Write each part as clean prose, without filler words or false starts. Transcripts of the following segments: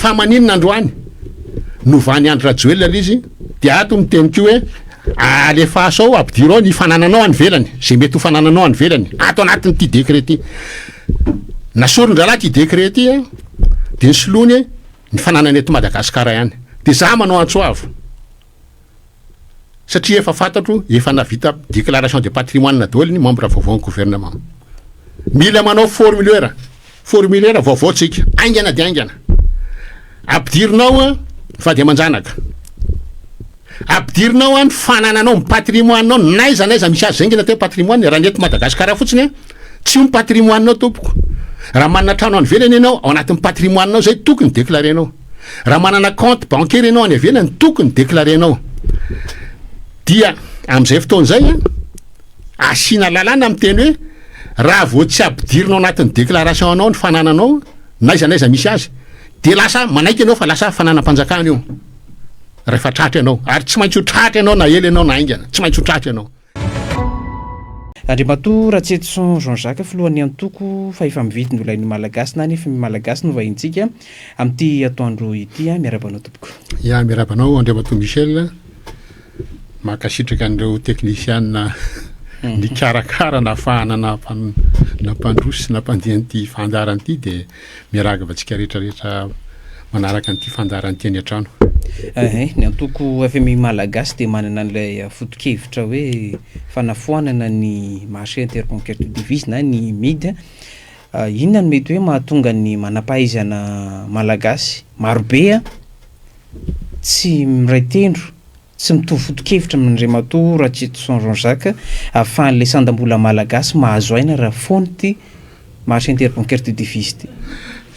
fa maninona androany novany andro rajoelona izy de ato miteny ko hoe alefasao abdirao ny fanananao any velany zay mety ho fanananao any velany ato anatin'ity décret ty nasorondra ty décret ty de ny solony ny fananany eto Madagasikara ihany de za manao antsoavo satria efa fantatro efa navita déclaration de patrimoine daholo ny membre vaovao ny gouvernement mila manao formulaire vaovao tsika aingana de aingana ampidirinao fa de manjanaka ampidirinao ny fanananao ny patrimoine-nao naiza misy azy zengina te patrimoine raha neto Madagasikara fotsiny tsy ny patrimoine-nao tompoko raha manana trano any velany ianao ao anatin'ny patrimoine-nao zay tokony déclarenao raha manana compte bancaire ianao any velany tokony déclarenao dia am'izay fotoana zay asina lalàna am'teny hoe raha vao tsy ampidirinao anatin'ny déclaration anao ny fanananao naiza misy azy de lasa manaiky ianao fa lasa fananam-panjakana io rehefa tratra ianao ary tsy maintsy ho tratra ianao na ela ianao na aingana tsy maintsy ho tratra ianao Andriamato Ratsetson Jean-Jacques filohan'ny antoko fa efa mividy ny olainy malagasy na nefa malagasy no vahintsika amin'ity atoandro ity miarabanao tompoko miarabanao Andriamato Michel makasitraka an'ireo technicienne ny karakara na fahana na mpandrosy na mpandeha an'ity fandaran'ity de miaraka vatsika rehetrarehetra manaraka an'ity fandaran'ity any an-trano ny antoko FMI malagasy de manana an'ilay foto-kevitra hoe fanafoanana ny marché interconquête de devise na ny MID inona no mety hoe mahatonga ny manampahaizana malagasy marobe tsy miray tendro tsy mitovy foto-kevitra amin'Andriamato Ratsetson Jean-Jacques ahafahan'ilay sandam-bola malagasy mahazo aina raha foana ty marché interconquête de devise ty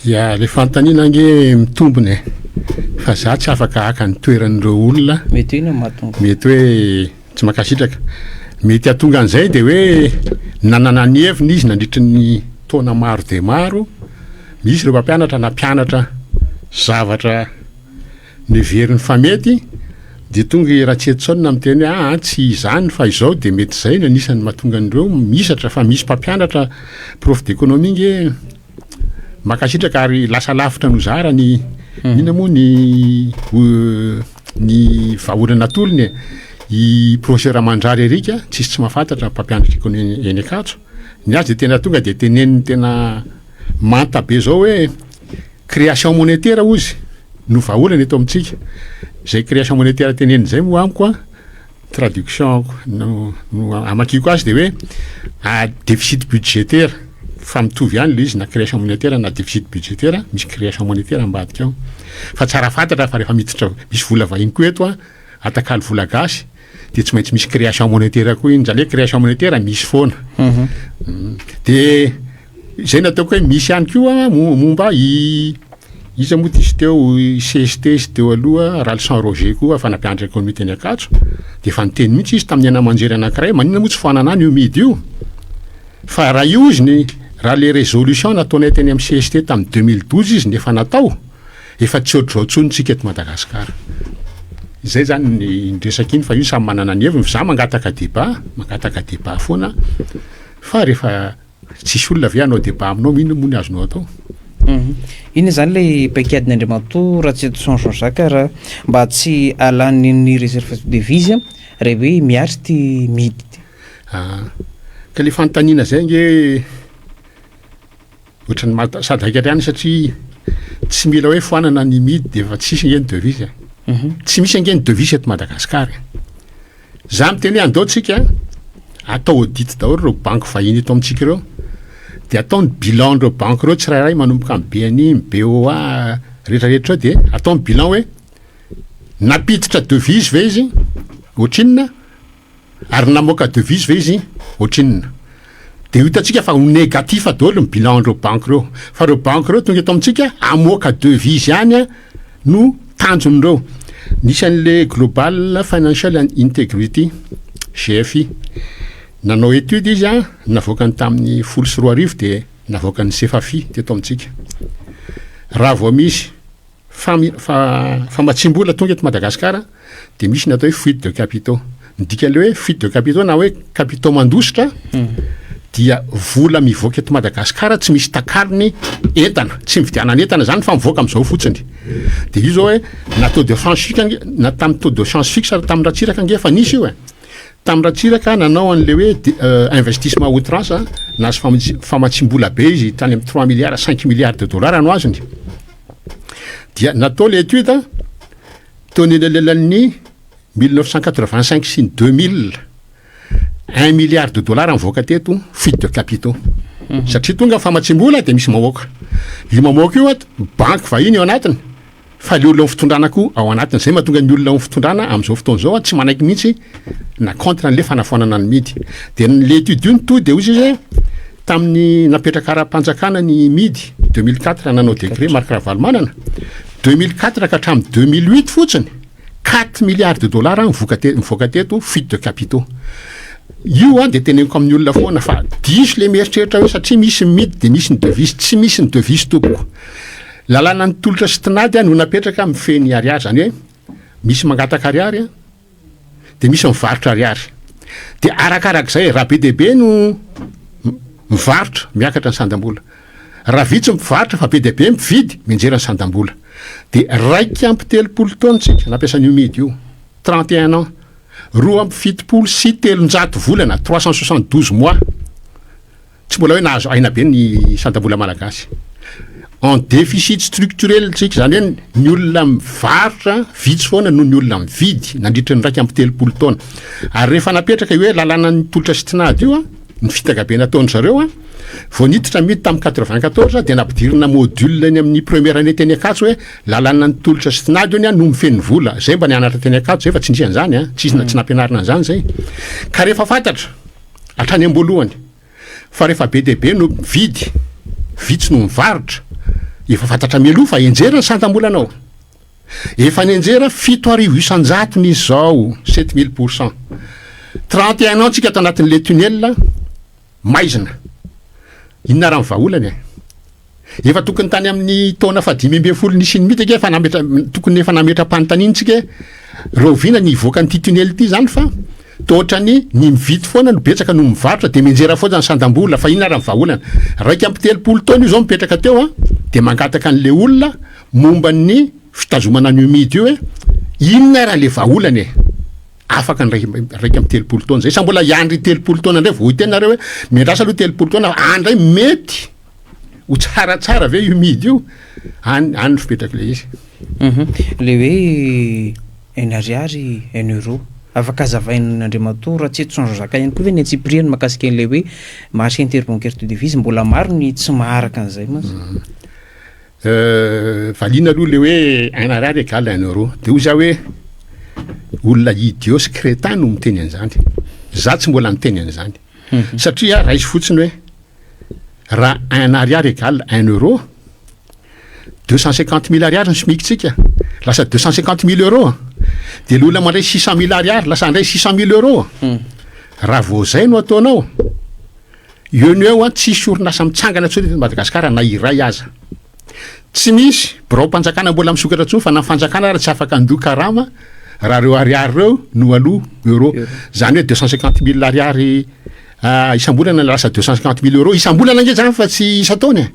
le fanontaniana nge mitombony fa za tsy afaka haka ny toeran'ireo olona mety hoe mahatonga mety hoe tsy makasitraka mety atonga an'izay de hoe nanana ny heviny izy nandritry ny taona maro de maro misy ireo mpampianatra na mpianatra zavatra neverin'ny fa mety de tonga i Ratsetson amiteny hoe tsy izany fa izao de mety zay no anisan'ny mahatonga an'ireo misatra fa misy mpampianatra prof d'économie nge makasitraka ary lasa lavitra no zara ny ina moa ny vahaolana tolony i professeur Mandrary Erika tsisy tsy mahafantatra mpampianatra économie eny Ankatso ny azy de tena tonga de teneniny tena manta be zao hoe création monétaire ozy no vahaolana eto amintsika zay création monétaire teneniny zay moa amiko traduction no amakiko azy de hoe déficit budgétaire fa mitovy ihany le izy na création monétaire na déficit budgétaire misy création monétaire ambadika ao fa tsara fantatra fa rehefa miditra misy vola vahiny koa eto atakalo vola gasy de tsy maintsy misy création monétaire koa iny zany hoe création monétaire misy foana de zay nataoko hoe misy ihany koa momba izy moa tisy teo CST sy teo aloha Ralsan Roger koa fanampianatra économie teny Ankatso de fa niteny mihitsy izy tamin'ny anamanjery anankiray maninona moa tsy fananany io midy io fa raha io izy ny raha le résolution nataonay teny amin'ny CST tamin'ny 2012 izy nefa natao efa tsy ohatr'izao tsonitsika eto Madagasikara zay zany ny resaka iny fa io samy manana ny heviny za mangataka débat foana fa rehefa tsisy olona ve anao débat aminao mino moa ny azonao atao iny zany le paikadiny Andriamato Ratsetson Jean-Jacques raha mba tsy alany ny réserve de devise raha hoe miatry ty midy ty ka le fanontaniana zay nge ohatran'ny sady haika ihany satria tsy mila hoe foanana ny midy de efa tsisy nge ny devise tsy misy nge ny devise eto Madagasikara za miteny hoe andao tsika atao audit daholo reo banque vahiny eto amintsika ireo de atao ny bilan reo banque reo tsirairay manomboka amin'ny BNI, BOA rehetrarehetra de atao ny bilan hoe napiditra devise ve izy ohatrinona ary namoaka devise ve izy ohatrinona de hitantsika fa négatif daholo ny bilan reo banque reo fa reo banque reo tonga eto amintsika amoaka devise ihany no tanjon'ireo nisan'le Global Financial Integrity GFI nanao étude izy navoakany tamin'ny 14 de navoakany CFAFI teto amintsika raha vao misy famatsimbola tonga eto Madagasikara de misy natao hoe fuite de capitaux ndika le hoe fuite de capitaux na hoe capitaux mandositra dia vola mivoaka eto Madagasikara tsy misy takalony entana, tsy mividianana entana zany fa mivoaka am'izao fotsiny. De io zao hoe na taux de change fixe na tamin'ny taux de change fixe tamin'ny Ratsiraka ange fa nisy io e. Tamin'ny Ratsiraka nanao an'le hoe investissement outrance, nahazo famatsim-bola be izy tany amin'ny 3 milliards 5 milliards de dollars no azony. Dia natao le étude taon'ny alelan'ny 1985 sy 2000 1 milliard de dollars mivoaka teto fuite de capitaux. Satria tonga famatsim-bola de misy mamoaka. Io mamoaka io banque vahiny ao anatiny, fa le olona fitondrana koa ao anatiny. Zay mahatonga ny olona fitondrana am'izao fotoana zao tsy manaiky mihitsy na contre an'le fanafoanana ny midy. De le étude io to de ozy izy tamin'ny napetraka ara-panjakana ny midy 2004 nanao décret Marc Ravalomanana. 2004 ka hatramin'ny 2008 fotsiny 4 milliards de dollars mivoaka teto fuite de capitaux. Io de teneniko amin'ny olona foana fa diso le mieritreritra hoe satria misy midy de misy ny devise, tsy misy ny devise tompoko. Lalàna ny tolotra sy tinady no napetraka mifeny ariary, zany hoe misy mangataka ariary de misy mivarotra ariary. De arakarak'izay raha be de be no mivarotra miakatra ny sandam-bola, raha vitsy mivarotra fa be de be mividy mianjera ny sandam-bola. De 2.3 taona tsika nampiasan'io midy io 31 ans, 2.7 volana 372 mois, tsy mbola hoe nahazo aina be ny sandam-bola malagasy. En déficit structurel tsika, zany hoe ny olona mivarotra vitsy foana noho ny olona mividy nandritra ny 2.3 taona. Ary rehefa napetraka io hoe lalàna ny tolotra sy tinady io ny fitaka be nataony zareo vao niditra midy tamin'ny 94 de nampidirina module ny amin'ny première année teny Ankatso hoe lalàna ny tolotra sy tinady io no mifeny vola. Zay mba nianatra teny Ankatso zay fa tsy ndrian'izany tsy nampianarina an'izany zay. Ka rehefa fantatra hatrany am-boalohany fa rehefa be de be no vidy, vitsy no mivarotra, efa fantatra mialoha fa enjera ny sandam-bolanao. Efa nenjera 7,800 n'izy zao 7000%. 31 ans tsika ato anatin'le tunnel maizina. Inona raha vahaolany efa tokony tany amin'ny taona fa 520 nisy ny mitaka fa tokony efa nametra-panontaniana tsika rovina ny ivoaka ny tunnel ity zany fa toatrany ny mividy foana no betsaka no mivarotra de menjera foana ny sandam-bola. Fa inona raha vahaolana 2.3 taona io zao mipetraka teo de mangataka an'le olona momba ny fitazomana ny midy io hoe inona raha le vahaolany afaka ny 2.3 taona zay. Sa mbola iandry 3 taona ndray vao itenareo hoe miandrasa aloha 3 taona andray mety ho tsaratsara ve io midy io any fipetraka le izy. Le hoe un ariary un euro afaka azavain'Andriamatoa raha tsy eto Jean-Jacques ihany koa ve ny atsipiriany makasika an'le hoe marché interbancaire de devise mbola maro ny tsy maharaka an'izay mas. Valiana aloha le hoe un ariary égale un euro de hoy za hoe olona idios crétin no miteny an'izany. Za tsy mbola miteny an'izany. Satria raha izy fotsiny hoe raha un ariary égale un euro 250 000 ariary ny smikitsika lasa 250 000 euros de l'olona mandray 600 000 ariary lasa andray 600 000 euros. Raha vao zay no ataonao eo ny eo tsisy orinasa mitsangana tsony eto Madagasikara na iray aza. Tsy misy birao-panjakana mbola misokatra tsony fa na fanjakana raha tsy afaka andoha karama raha reo ariary reo no aloha euro. Zany hoe 250 000 ariary isam-bolana lasa 250 000 euros isam-bolana nge zany fa tsy isa-taony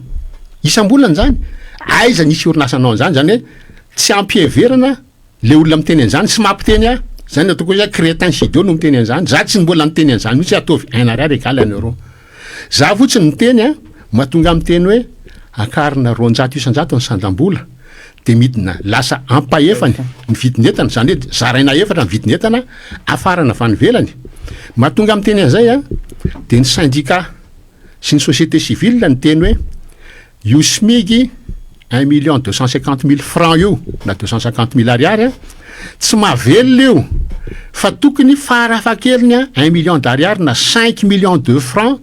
isam-bolana zany. Aiza nisy orinasanao an'izany, zany hoe tsy ampiheverana le olona miteny an'izany sy mampiteny zany atao hoe crétin sidio no miteny an'izany. Za tsy mbola miteny an'izany mihitsy ataovy un ariary égale un euro. Za fotsiny miteny mahatonga miteny hoe akarina 200 isan-jato ny sandam-bola de midina lasa ampahefany ny vidin'entana, zany hoe zaraina efatra ny vidin'entana afarana avy any ivelany. Mahatonga miteny an'izay de ny syndicat sy ny société civile ny teny hoe io SMIC 1 250 000 francs io na 250 000 ariary tsy mahavelona io fa tokony farafakeliny 1 million d'ariary na 5 millions de francs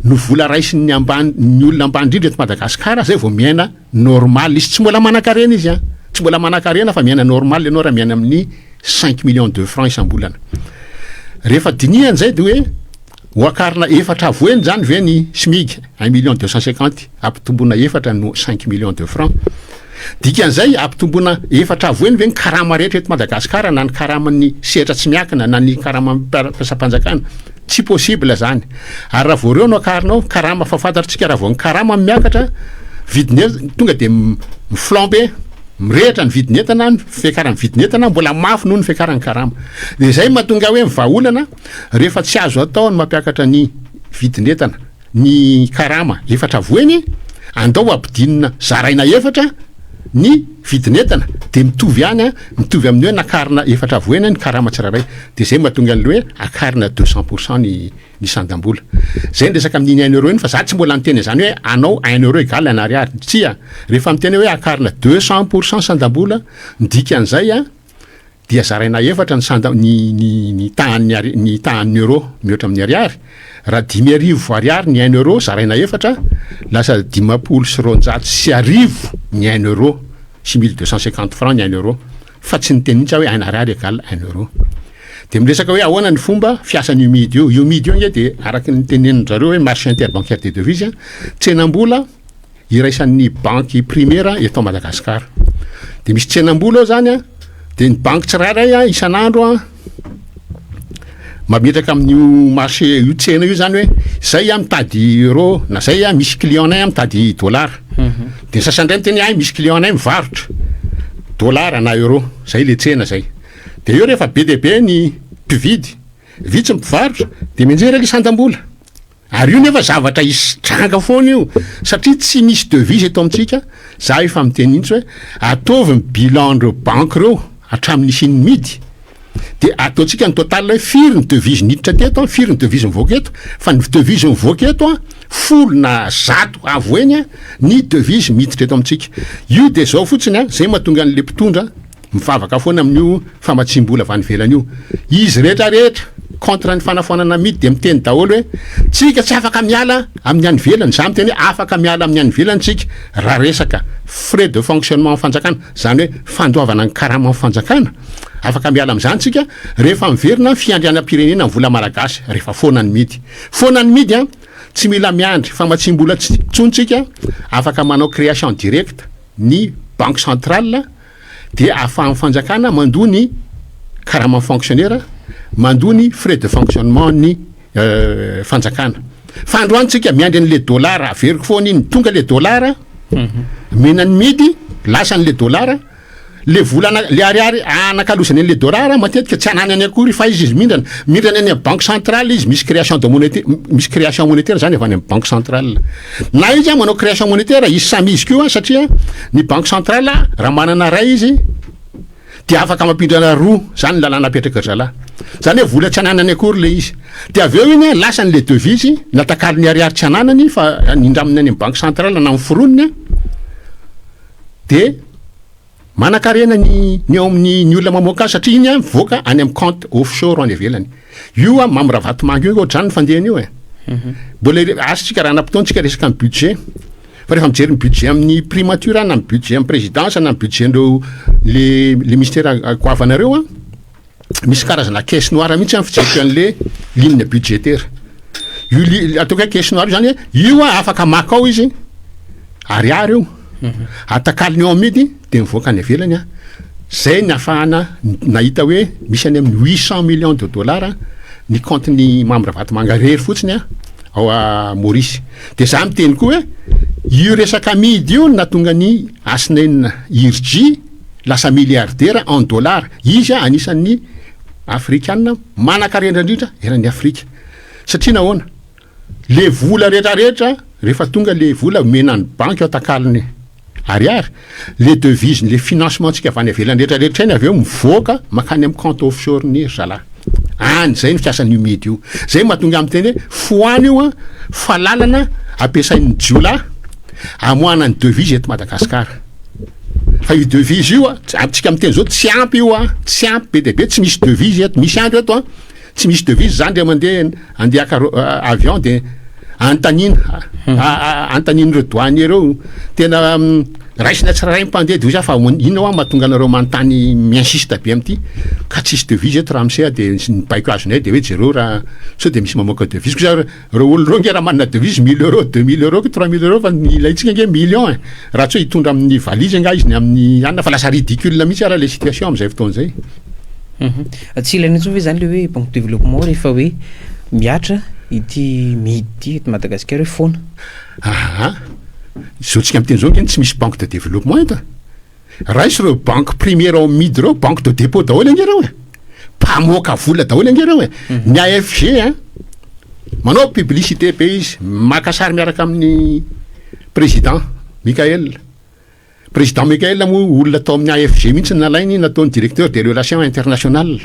no vola raisin'ny ny olona ambany indrindra eto Madagasikara zay vao miaina normal. Izy tsy mbola manan-karena izy tsy mbola manan-karena fa miaina normal ianao raha miaina amin'ny 5 millions de francs isam-bolana. Rehefa dinihan'izay de hoe hoakarina efatra avoeny zany ve ny SMIC 1 250 000 ampitombona efatra no 5 millions de francs dikan'izay ampitomboana efatra avoeny ve ny karama rehetra eto Madagasikara na ny karaman'ny sehatra tsy miakina na ny karama mpiasa-panjakana tsy possible zany ary raha vao reo no akarinao karama fa fantatritsika raha vao ny karama miakatra vidiny tonga de miflambe mirehitra ny vidin'entana ny fiakarany vidin'entana mbola mafy noho ny fiakarany karama de zay mahatonga hoe mivaolana rehefa tsy azo atao ny mampiakatra ny vidin'entana ny karama efatra avoeny andao ampidinina zaraina efatra ny vidin'entana de mitovy ihany mitovy amin'ny hoe nakarina efatra avoeny ny karama tsiraray de zay mahatonga an'le hoe akarina 200% ny sandam-bola zay ndresaka amin'iny 1 euro iny fa za tsy mbola miteny zany hoe anao 1 euro égale 1 ariary tsia rehefa miteny hoe akarina 200% sandam-bola ndikan'izay dia zaraina efatra ny tahan'ny euro mihoatra amin'ny ariary raha 10,000 ariary ny 1 euro zaraina efatra lasa 500 ny 1 euro sy 1250 francs ny 1 euro fa tsy niteny mihitsy hoe 1 ariary égale 1 euro de miresaka hoe ahoana ny fomba fiasan'ny UMID io UMID io nge de araky ny teneniny zareo hoe marché interbancaire des devises tsenam-bola iraisan'ny banque primaire eto Madagasikara de misy tsenam-bola ao zany de ny banque tsirairay isan'andro mametraka amin'io marché io tsena io zany hoe zay mitady euro na zay misy client-nay mitady dollar de sasandray miteny misy client-nay mivarotra dollar na euro zay le tsena zay de eo rehefa be de be ny mpividy vitsy mpivarotra de mianjera le sandam-bola ary io nefa zavatra istranga foana io satria tsy misy devise eto amintsika za efa miteny mihitsy hoe ataovy ny bilandreo banque reo hatramin'ny isiny midy de ataontsika ny total hoe firy ny devise niditra teto firy ny devise mivoaka eto fa ny devise mivoaka eto folo na zato avoeny ny devise miditra eto amintsika io de zao fotsiny zay mahatonga an'le mpitondra mivavaka foana amin'io famatsim-bola avy any ivelany io izy rehetrarehetra contre ny fanafonana midy de miteny daholo hoe tsika tsy afaka miala amin'ny any ivelany za miteny hoe afaka miala amin'ny any ivelany tsika raha resaka frais de fonctionnement fanjakana zany hoe fandoavana ny karama fanjakana afaka miala am'zany tsika rehefa miverina fiandrianam-pirenena ny vola malagasy rehefa foanany midy tsy mila miandry famatsim-bola tsontsika afaka manao création directe ny banque centrale de ahafahan'ny fanjakana mandoa ny karama fonctionnaire mandoa ny frais de fonctionnement ny fanjakana fa androantsika miandry an'le dollar averiko foana iny tonga le dollar menany midy lasan'le dollar le volana le ariary anakalosany an'le dollar matetika tsy anany any akory fa izy mindrany any banque centrale izy misy création de monétaire misy création monétaire zany avy any amin'ny banque centrale na izy manao création monétaire izy samy izy keo satria ny banque centrale raha manana ray izy de afaka mampindrana roa zany lalàna apetraka zala zany hoe vola tsy ananany akory le izy de avy eo iny lasany le devise natakalo ny ariary tsy ananany fa nindraminy any amin'ny banque centrale na ny foroniny de manakarena ny ao amin'ny ny olona mamoaka azy satria iny mivoaka any amin'ny compte offshore any ivelany io mamoravatomanga io ohatrany ny fandehany io mbola asitsika raha nampitaontsika resaka amin'ny budget fa rehefa mijery ny budget amin'ny primature na ny budget amin'ny présidence na ny budget ndreo le ministère goavanareo misy karazana caisse noire mihitsy fijeriko an'le ligne budgétaire io ataoko hoe caisse noire zany io afaka maka ao izy ariary io atakaliny eo amidy de mivoaka any ivelany zay ny afahana nahita hoe misy any amin'ny 800 millions de dollars ny compte ny mamoravatomanga rery fotsiny ao a Maurice de za miteny koa hoe io resaka midy io natonga ny Asnen Irji lasa milliardaire en dollars izy anisan'ny afrikanina manakarena indrindra eran'ny Afrika satria nahoana le vola rehetrarehetra rehefa tonga le vola menany banque atakaliny ariary le devise le financement tsika avy any ivelany rehetrarehetra iny avy eo mivoaka makany amin'ny compte offshore ny zala zay ny fiasan'ny UMID io zay mahatonga amin'ny teny hoe foany io falalana ampiasain'ny jiola amoana ny devise eto Madagasikara fa io devise io tsika miteny zao tsy ampy io tsy ampy be de be tsy misy devise eto misy andro eto tsy misy devise zany de andeha avion de antanina antanin'ireo douanier reo tena raisina tsiraray mpandeha de ozy fa inona ho mahatonga anareo manontany miinsiste be am'ty ka tsisy devise eto raha misea de nibaiko azonay de hoe jereo raha sao de misy mamoaka devise ko za reo olo reo nge raha manana devise 1000 €, 2000 €, 3000 € fa ilaitsika nge million raha tsy hoe hitondra amin'ny valise nga izy ny amin'ny anina fa lasa ridicule mihitsy araha le situation am'izay fotoana zay. Tsy ilaina intsony hoe zany le hoe banque de développement rehefa hoe miatra ity mihidy ity eto Madagasikara hoe foana. Zao tsika miteny zao ngeny tsy misy banque de développement eto raha isy reo banque première ao midy reo banque de dépôt daholo ange reo mpamoaka vola daholo ange reo ny AFG manao publicité be izy maka sary miaraka amin'ny président Mikael moa olona tao amin'ny AFG mihitsy nalainy nataony directeur des relations internationales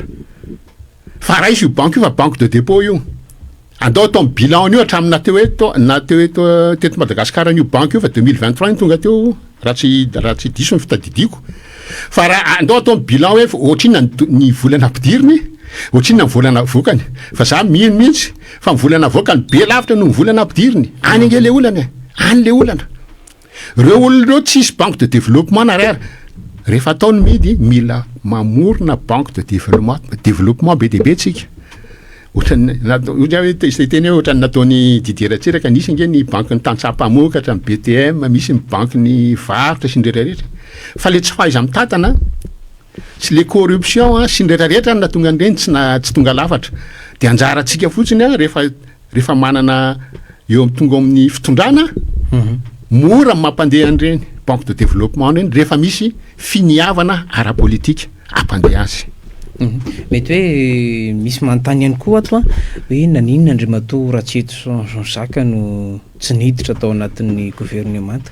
fa raha izy io banque io fa banque de dépôt io andao atao amin'ny bilan io hatramin'ny nateo eto teto Madagasikara io banque io fa 2023 ny tonga teo raha tsy diso ny fitadidiako fa raha andao atao amin'ny bilan hoe ohatrinona ny volana ampidiriny ohatrinona ny volana vokany fa za mino mihitsy fa ny volana vokany be lavitra no ny volana ampidiriny any ange le olana any le olana reo olona reo tsisy banque de développement narara rehefa ataony midy mila mamorona banque de développement be deaibe tsika teny hoe ohatrany nataony Didier Ratsiraka nisy nge ny banque ny Tantsapamokatra hatrany BTM misy ny banque ny varotra sy ny rehetrarehetra fa le tsy fahaiza mitantana sy le corruption sy ny rehetrarehetra natonga an'ireny tsy tonga lafatra de anjarantsika fotsiny rehefa manana eo amin'ny tonga amin'ny fitondrana mora mampandeha an'ireny banque de développement reny rehefa misy finiavana ara-politika ampandeha azy. Mety hoe misy manontany ihany koa ato hoe naninona Andriamatoa Ratseto Jean-Jacques no tsy niditra tao anatin'ny gouvernement.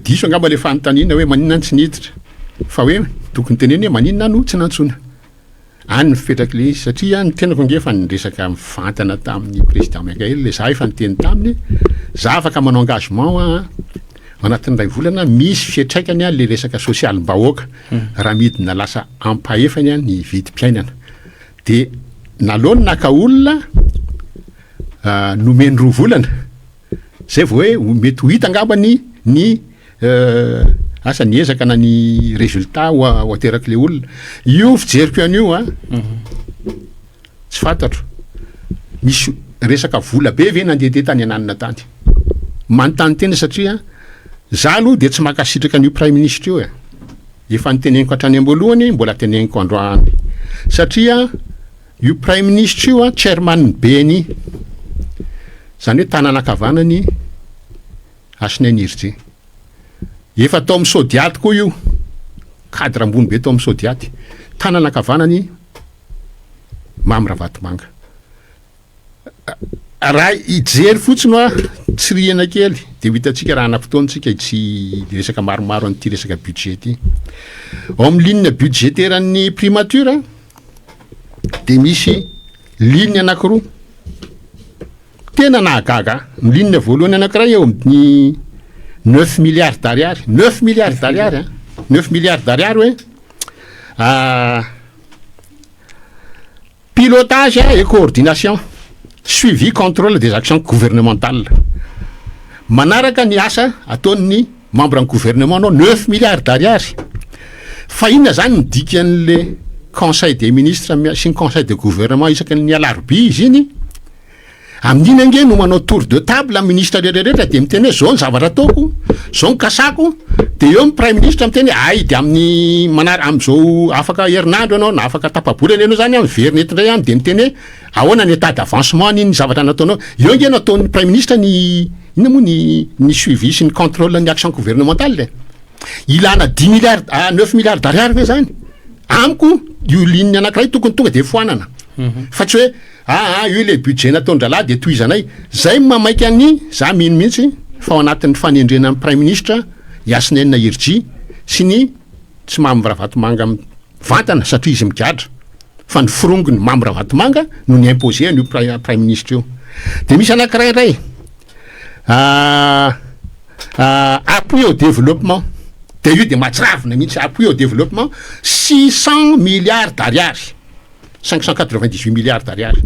Diso angamba le fanontaniana hoe maninona ny tsy niditra fa hoe tokony teneny hoe maninona no tsy nantsona any mifetraky le izy satria ny tenako nge fa nyresaka mivantana tamin'ny président Mikael le za efa niteny taminy za afaka manao engagement anatin'ny ray volana misy fiatraikany le resaka sosialim-bahoaka raha midina lasa ampahefany ny vidim-piainana de nalony naka olona nomeny 2 volana zay vao hoe mety ho hita angamba ny asa niezaka na ny résultat ho ateraky le olona io fijeriko an'io tsy fantatro misy resaka vola be ve nandeha tany ananina tany manontany tena satria za aloha de tsy makasitraka an'io prime ministre io efa niteneniko hatrany amboalohany mbola teneniko androany satria io prime ministre io chairman beny zany hoe tananakavanany Asinainirje efa tao amin'ny Sodiaty koa io cadre ambony be tao amin'ny Sodiaty tananakavanany Mamy Ravatomanga raha ijery fotsiny tsy riana kely de hitatsika raha anam-potoantsika tsy resaka maromaro an'ity resaka budget ty ao amin'ny ligne budgétaire ny primature de misy ligne anankiroa tena nahagaga ny ligne voalohany anankiray eo amin'ny 9 milliards d'ariary 9 milliards d'ariary 9 milliards d'ariary hoe pilotage et coordination suivi contrôle des actions gouvernementales manaraka ny asa ataon'ny membre ny gouvernement anao 9 milliards d'ariary fa inona zany ny dikan'le conseil des ministres sy ny conseil de gouvernement isaky ny alarobia izy iny amin'iny ange no manao tour de table amin'ny ministre rehetrarehetra de miteny hoe zao ny zavatra ataoko zao ny kasako de eo amin'ny prime ministre miteny ay de amin'ny am'izao afaka herinandro anao na afaka tapabolana anao zany very netindray any de miteny hoe ahoana ny état d'avancement ny zavatra nataonao eo nge nataon'ny prime ministre ina moa ny suivi sy ny contrôle ny action gouvernementale ilana 10 milliards 9 milliards d'ariary ve zany amiko io ligne anankiray tokony tonga de foanana fa tsy hoe io le budget nataondralahy de toizanay zay mamaiky any za mino mihitsy fa ao anatin'ny fanendrena amin'ny prime ministre Asinainirje sy ny tsy Mamy Ravatomanga vantana satria izy migadra fa ny firongony Mamy Ravatomanga no ny imposé an'io prime ministre io de misy anankiray appui au développement de io de mahatsiravina mihitsy appui au développement 600 milliards d'ariary 598 milliards d'ariary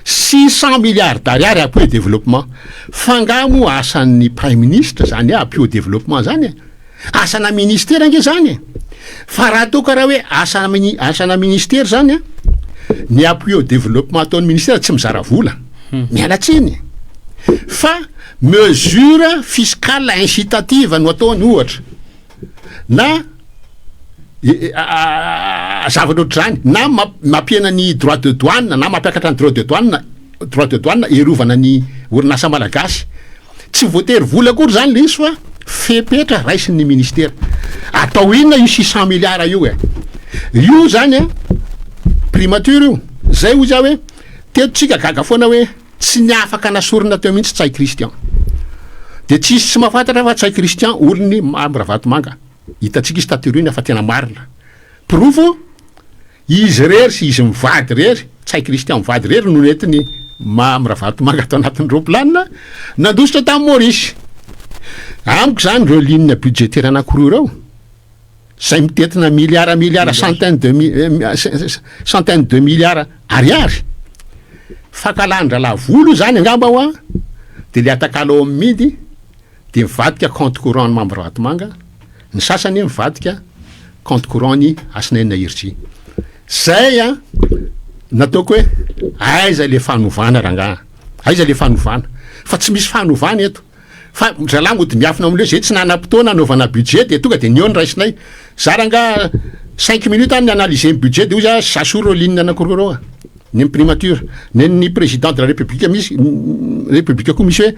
600 milliards d'ariary appui au développement fa ngamo asan'ny prime ministre zany appui au développement zany asana ministère nge zany fa raha atao karaha hoe asana ministère zany ny appui au développement ataon'ny ministère tsy mizara vola mialatsiny fa mesure fiscale incitative no ataony ohatra na zavatra ohatr' zany na mampiena ny droit de douane na mampiakatra ny droit de douane erovana ny orinasa malagasy tsy voatery vola akory zany le izy fa fepetra raisin'ny ministère atao inona io 600 milliards io io zany primature io zay ho za hoe tetotsika gaga foana hoe tsy ny afaka nasorina teo mihitsy tsay Christian de tsisy tsy mahafantatra fa tsay Christian olony Ravatomanga hitatsika izy taterina fa tena marina provo izy rery sy izy mivady rery tsay Christian mivady rery no netiny Ravatomanga atao anatin'ny roplanina nandositra tamin'ny Maurice amiko zany reo ligne budgétaire anankiroa reo zay mitetina milliard centaine de milliards ariary fakalandra la volo zany angamba hoa de le atakalo amin'ny midy de mivadika compte courant ny Ravatomanga ny sasany mivadika compte courant ny Asinaina Irgy zay nataoko hoe aiza le fanovana rangaha aiza le fanovana fa tsy misy fanovana eto fa zalahy mody miafina am'le zay tsy nanam-potoana anaovana budget de tonga de niony raisinay za ranga 5 minutes any analyser ny budget de io za sasoro ligne anankiroa ny primature ny président de la république misy république koa misy hoe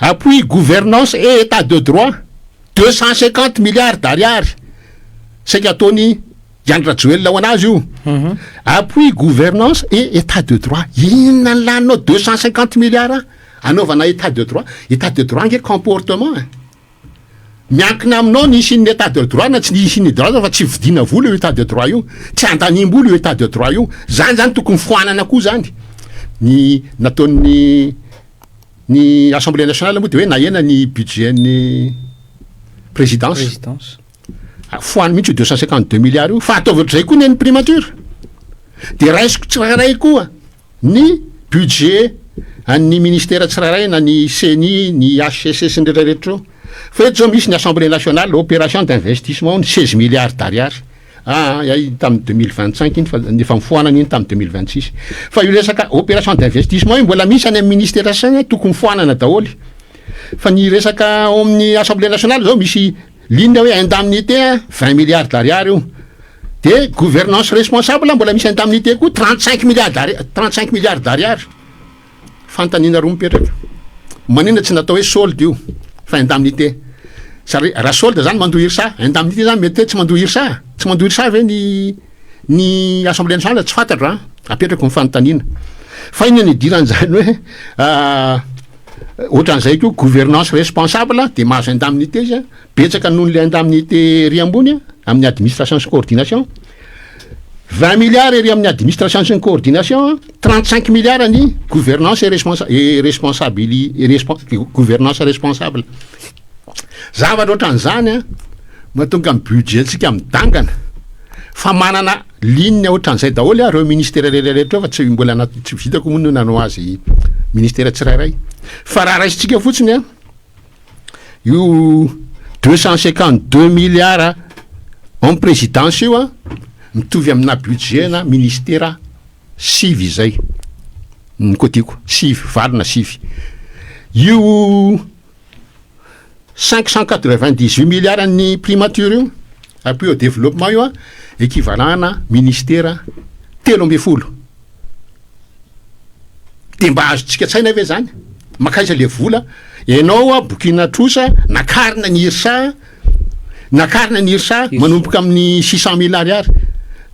appui gouvernance et état de droit 250 milliards d'ariary saika ataony Diandra Joel ho anazy io appui gouvernance et état de droit inona ny laninao 250 milliards anaovana état de droit nge comportement miankina aminao nisy ny état de droit na tsy nisy ny droit fa tsy vidina vola io état de droit io tsy andanimbola io état de droit io zany tokony foanana koa zany ny nataon'ny ny assemblée nationale moa de hoe nahena ny budget ny présidence foany mihitsy 252 milliards io fa ataovatra zay koa ny primature de raisiko tsiraray koa ny budget an'ny ministère tsiraray na ny CNI ny HCCS sy rehetrarehetra fa eto zao misy ny assemblée nationale opération d'investissement ny 16 milliards d'ariary tamin'ny 2025 iny fa efa mifoanana iny tamin'ny 2026 fa io resaka opération d'investissement io mbola misy any amin'ny ministère saigna tokony foanana daholy fa ny resaka ao amin'ny assemblée nationale zao misy ligne hoe indemnité 20 milliards d'ariary io de gouvernance responsable mbola misy indemnité koa 35 milliards d'ariary fantanina roa mipetraka manina tsy natao hoe solde io fa indemnité raha solde zany mandoa irsa indemnité zany mety tsy mandoa irsa ve ny assemblée nationale tsy fantatra apetrako ny fanontaniana fa iny ny diran'izany hoe ohatran'izay koa gouvernance responsable de mahazo indemnité izy betsaka noho le indemnité ry ambony amin'ny administration sy coordination 20 milliards ery amin'ny administration sy coordination 35 milliards ny gouvernance gouvernance responsable zavatra ohatran'izany mahatonga amin'ny budget tsika midangana fa manana ligne ohatran'izay daholo reo ministère rehetrarehetra fa tsy mbola tsy vitako moa no nanao azy ministère tsirairay fa raha raisitsika fotsiny io 252 milliards en présidence io mitovy amina budget na ministère sivy zay ny kotiko sivy valina sivy io 598 milliards ny primature io appui au développement io équivalent na ministère 13 de mba azotsika tsaina ve zany makaiza le vola ianao bokina trosa nakarina ny irsa manomboka amin'ny 600 000 ariary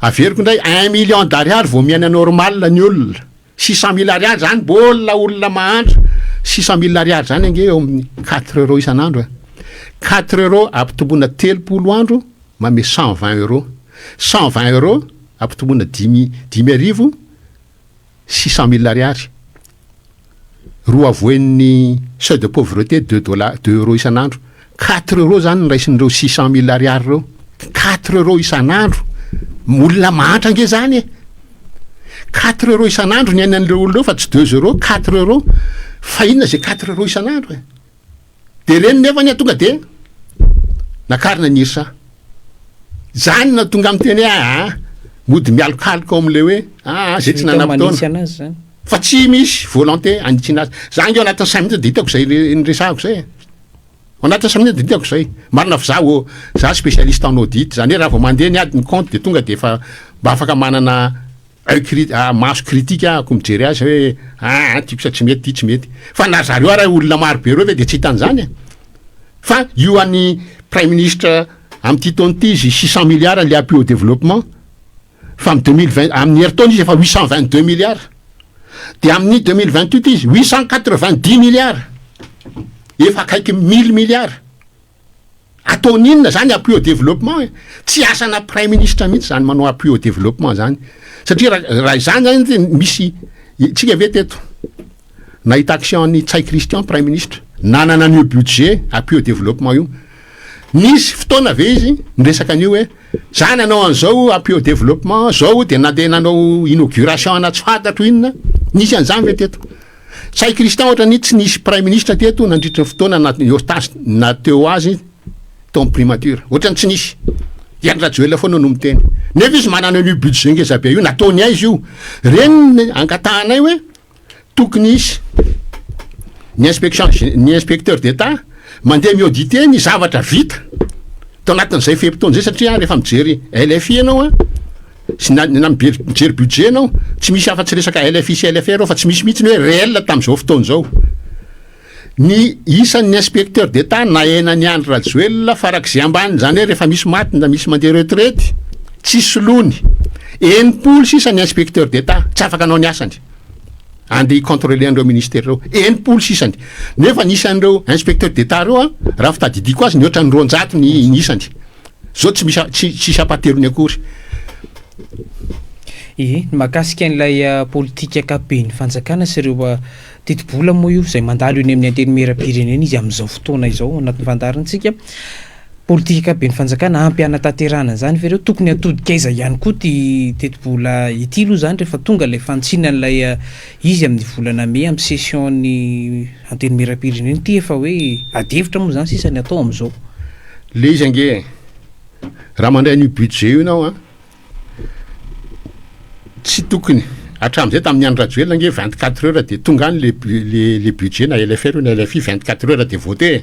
averiko ndray 1 million d'ariary vao miaina normal ny olona 600 000 ariary zany mbola olona mahandro 600 000 ariary zany ange eo amin'ny 4 euros isan'andro 4 euros ampitombona 30 andro mame 120 euros 120 euros ampitombona 10 arivo 600 000 ariary roa avoen'ny seuil de pauvreté 2 euros isan'andro 4 euros zany nyraisin'ireo 600 000 ariary reo 4 euros isan'andro olona mahantra ange zany €4 isan'andro ny ainan'ireo olona reo fa tsy €2 €4 fa inona zay €4 isan'andro e de reny nefa ny tonga de nakarina ny irsa zany na tonga amin'ny teny hoe mody mialokaloka ao am'le hoe zay tsy nanam-potoana fa tsy misy volonté anitsina azy zany eo anatin'ny 5 minutes de hitako zay nyresahako zay anatin'ny 5 minutes de hitako zay marina fa za spécialiste en audit zany hoe raha vao mandeha ny ady ny compte de tonga de efa mba afaka manana maso critique ako mijery azy hoe tiako sa tsy mety tsy mety fa na zareo raha olona maro be reo ve de tsy hitan'izany e fa io an'ny prime ministre am'ty taon'ty izy 600 milliards le appui au développement fa amin'ny 2020 amin'ny herintaona izy efa 822 milliards de amin'ny 2028 izy 890 milliards efa akaiky 1000 milliards ataon'inona zany appui au développement e tsy asana prime ministre mihitsy zany manao appui au développement zany satria raha izany zany misy tsika ve teto nahita action-ny Tsay Christian prime ministre nanana an'io budget appui au développement io nisy fotoana ve izy niresaka an'io hoe za nanao an'izao appui au développement zao de nandeha nanao inauguration ana tsy fantatro inona nisy an'izany ve teto Tsay Christian ohatra ny tsy nisy prime ministre teto nandritra ny fotoana na teo azy tom primature ohatrany tsy nisy Rajoelina foana no miteny nefa izy manana an'io budget ngeza be io nataony aizy io reny angatahanay hoe tokony isy ny inspecteur d'état mandeha miauditer ny zavatra vita tao anatin'izay fepitony zay satria rehefa mijery LFI ianao sy na mijery budget anao tsy misy afa-tsy resaka LFI sy LFR fa tsy misy mihitsy ny hoe réel tam'izao fotoana zao ny isan'ny inspecteur d'état naena ny Andry Rajoelina farak'izay ambany zany hoe rehefa misy maty na misy mandeha retraite tsy solony 80 sisa ny inspecteur d'état tsy afaka anao ny asany andeha contrôler an'ireo ministère reo 80 sisany nefa nisy an'ireo inspecteur d'état reo raha fitadidiko azy ny oatra ny 200 ny isany zao tsy sapatelony akory mahakasika an'ilay politika ankapobeny fanjakana sy ireo tetibola moa io zay mandalo eny amin'ny anteny mera-pirenena izy amin'izao fotoana izao anatin'ny fandarantsika politika ankapobeny fanjakana ampy anatanterana zany fa ireo tokony atodikaiza ihany koa ty tetibola ity aloha zany rehefa tonga lay fantsina an'ilay izy amin'ny volana May amin'ny session-ny anteny mera-pirenena ity efa hoe adevitra moa zany sisa ny atao amin'izao le izy ange raha mandray ny budget io ianao tsy tokony hatramin'izay tamin'ny Andry Rajoelina nge 24 heures de tonga any le budget na LFR na LFI 24 heures de voter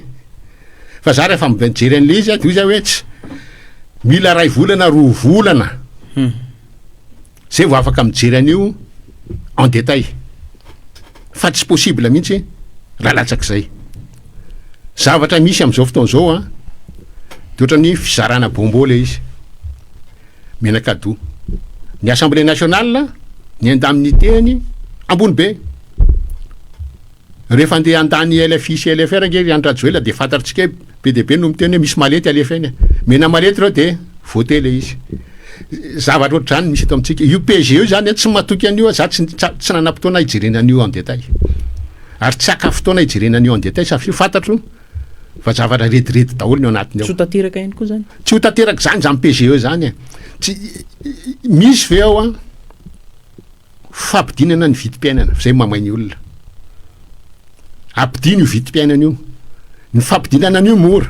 fa za rehefa mijery an'le izy de izy hoe tsy mila ray volana 2 volana zay vao afaka mijery an'io en détail fa tsy possible mihitsy raha latsak'izay zavatra misy amin'izao fotoana zao de ohatran'ny fizarana bombo le izy menakado ny assemblée nationale ny andamin'ny teny ambony be rehefa andeha andany LFI sy LFR nge Andry Rajoelina de fantatritsika PDB no miteny hoe misy malety alefany mena malety reo de voter le izy zavatra ohatrany misy eto amintsika UPG io zany tsy matoky an'io za tsy nanam-potoana hijerena an'io en détail ary tsy aka fotoana hijerena an'io en détail safio fantatro fa zavatra rediredy daholo ny anatiny ao tsy ho tanteraka ihany koa zany tsy ho tanteraka zany zany PGE zany tsy misy ve ao fampidinana ny vidim-piainana zay mamainy olona ampidiny io vidim-piainana io ny fampidinana an'io mora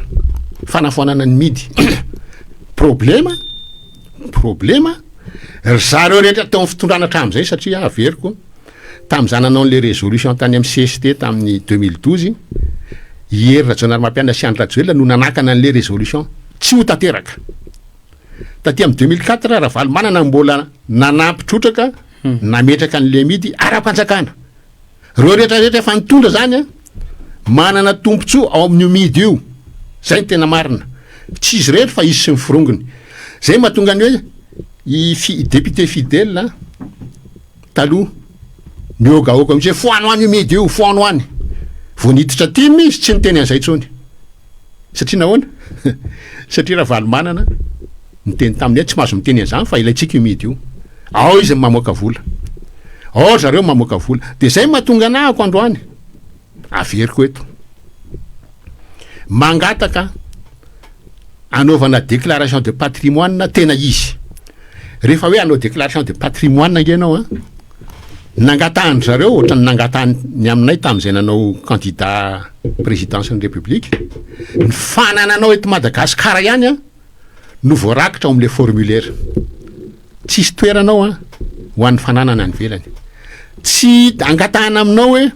fanafoanana ny midy problema zareo rehetra tao fitondrana hatramin'izay satria averiko tam'izany nanao n'le résolution tany amin'ny CST tamin'ny 2012 Hery Rajaonarimampianina sy Andry Rajoelina no nanakana an'le résolution tsy ho tanteraka taty amin'ny 2004 raha Valomanana mbola nanampitrotraka nametraka an'le midy ara-panjakana reo rehetrarehetra efa nitondra zany manana tompontsoa ao amin'io midy io zay ny tena marina tsy izy rehetra fa izy sy mifirongony zay mahatonga ny hoe député fidèle taloha niogaoka mihitsy hoe foano any io midy io foano any vao niditra tiny izy tsy niteny an'izay tsony satria nahoana satria raha Valomanana miteny tamin'ny tsy mahazo miteny an'izany fa ilaitsika io midy io ao izy mamoaka vola ao zareo mamoaka vola de zay mahatonga anahako androany averiko eto mangataka anaovana déclaration de patrimoine tena izy rehefa hoe anao déclaration de patrimoine nge ianao nangatahany zareo ohatra ny nangatahany ny aminay tamin'izay nanao candidat présidence ny république ny fanananao eto Madagasikara ihany a no voarakitra ao amin'le formulaire tsisy toeranao a ho an'ny fananana ny velany tsy angatahana aminao hoe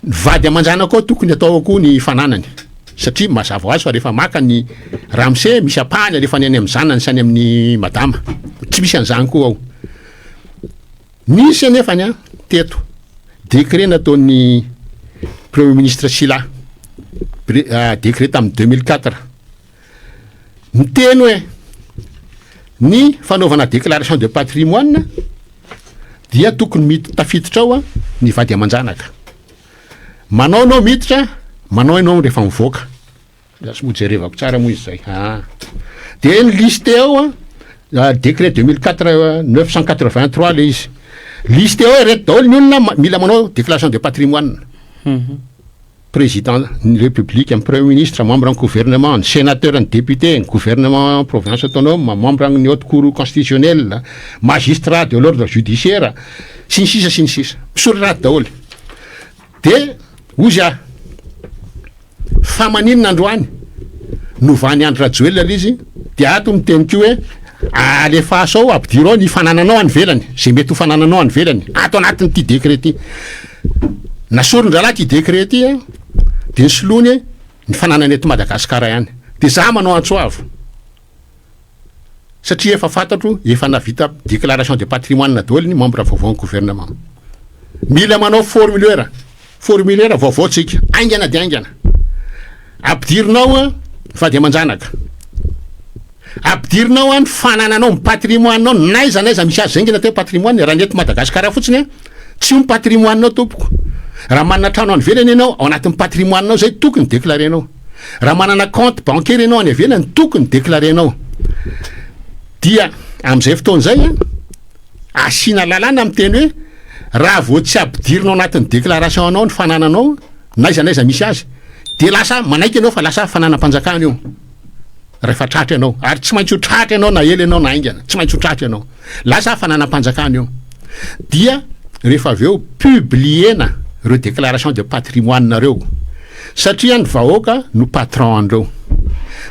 vady aman-janako tokony atao akoho ny fananany satria mazava ho azy fa rehefa maka ny ramse misy apahany alefa ny any amin'ny zanany sy any amin'ny madama tsy misy an'izany koa ao nisy anefany a teto décret nataon'ny premier ministre Sila décret tamin'ny 2004 miteny hoe ny fanaovana déclaration de patrimoine dia tokony tafiditra ao a ny vady aman-janaka manao anao miditra manao ianao rehefa mivoaka mojerevako tsara moa izy zay de ny liste ao a décret 2004 983 le izy liste ao reto daholo ny olona mila manao déclaration de patrimoine président ny république ny premier ministre membre ny gouvernement ny sénateur ny député ny gouvernement province autonome membre ny haute cour constitutionnelle magistrat de l'ordre judiciaire sy ny sisa misoratra daholo de ozy fa maninona androany novany andro rajoelina izy de ato miteny ko hoe alefasao ampidirao ny fanananao any velany zay mety ho fanananao any velany ato anatin'ny ty décret ty nasoron-dralahy ty décret ty de ny solony ny fananany eto Madagasikara ihany de za manao antsoavo satria efa fantatro efa navita déclaration de patrimoine daholo ny membre vaovao ny gouvernement mila manao formulaire vaovao tsika aingana de aingana ampidirinao vady aman-janaka ampidirinao ny fanananao ny patrimoine-nao naiza misy azy zengina teo patrimoine raha neto Madagasikara fotsiny tsy ho ny patrimoine-nao tompoko raha manana trano any velany ianao ao anatin'ny patrimoine-nao zay tokony déclarenao raha manana compte bancaire ianao any velany tokony déclarenao dia am'izay fotoana zay asina lalàna am'teny hoe raha vao tsy ampidirinao anatin'ny déclaration anao ny fanananao naiza misy azy de lasa manaiky ianao fa lasa fananam-panjakana io rehefa tratra ianao ary tsy maintsy ho tratra ianao na ela ianao na aingana tsy maintsy ho tratra ianao lasa fananam-panjakana io dia rehefa avy eo publiena reo déclaration de patrimoine nareo satria ny vahoaka no patron andreo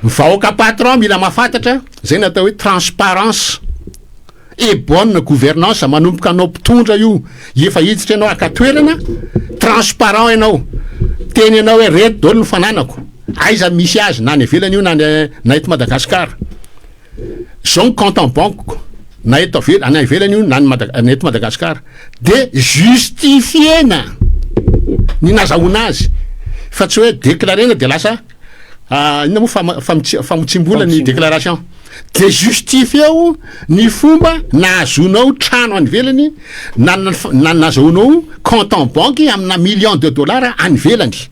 ny vahoaka patron mila mahafantatra zay natao hoe transparence et bonne gouvernance manomboka anao mpitondra io efa hiditra ianao akatoerana transparent ianao teny ianao hoe reto daholo ny fananako aiza misy azy na ny avelany io na eto Madagasikara zao ny compte en banque na eto any avelany io na eto Madagasikara de justifiena ny nazahoana azy fa tsy hoe déclarena de lasa inona moa famotsimbola ny déclaration de justifieo ny fomba nahazonao trano any velany na nazahoanao compte en banque amina million de dollars any velany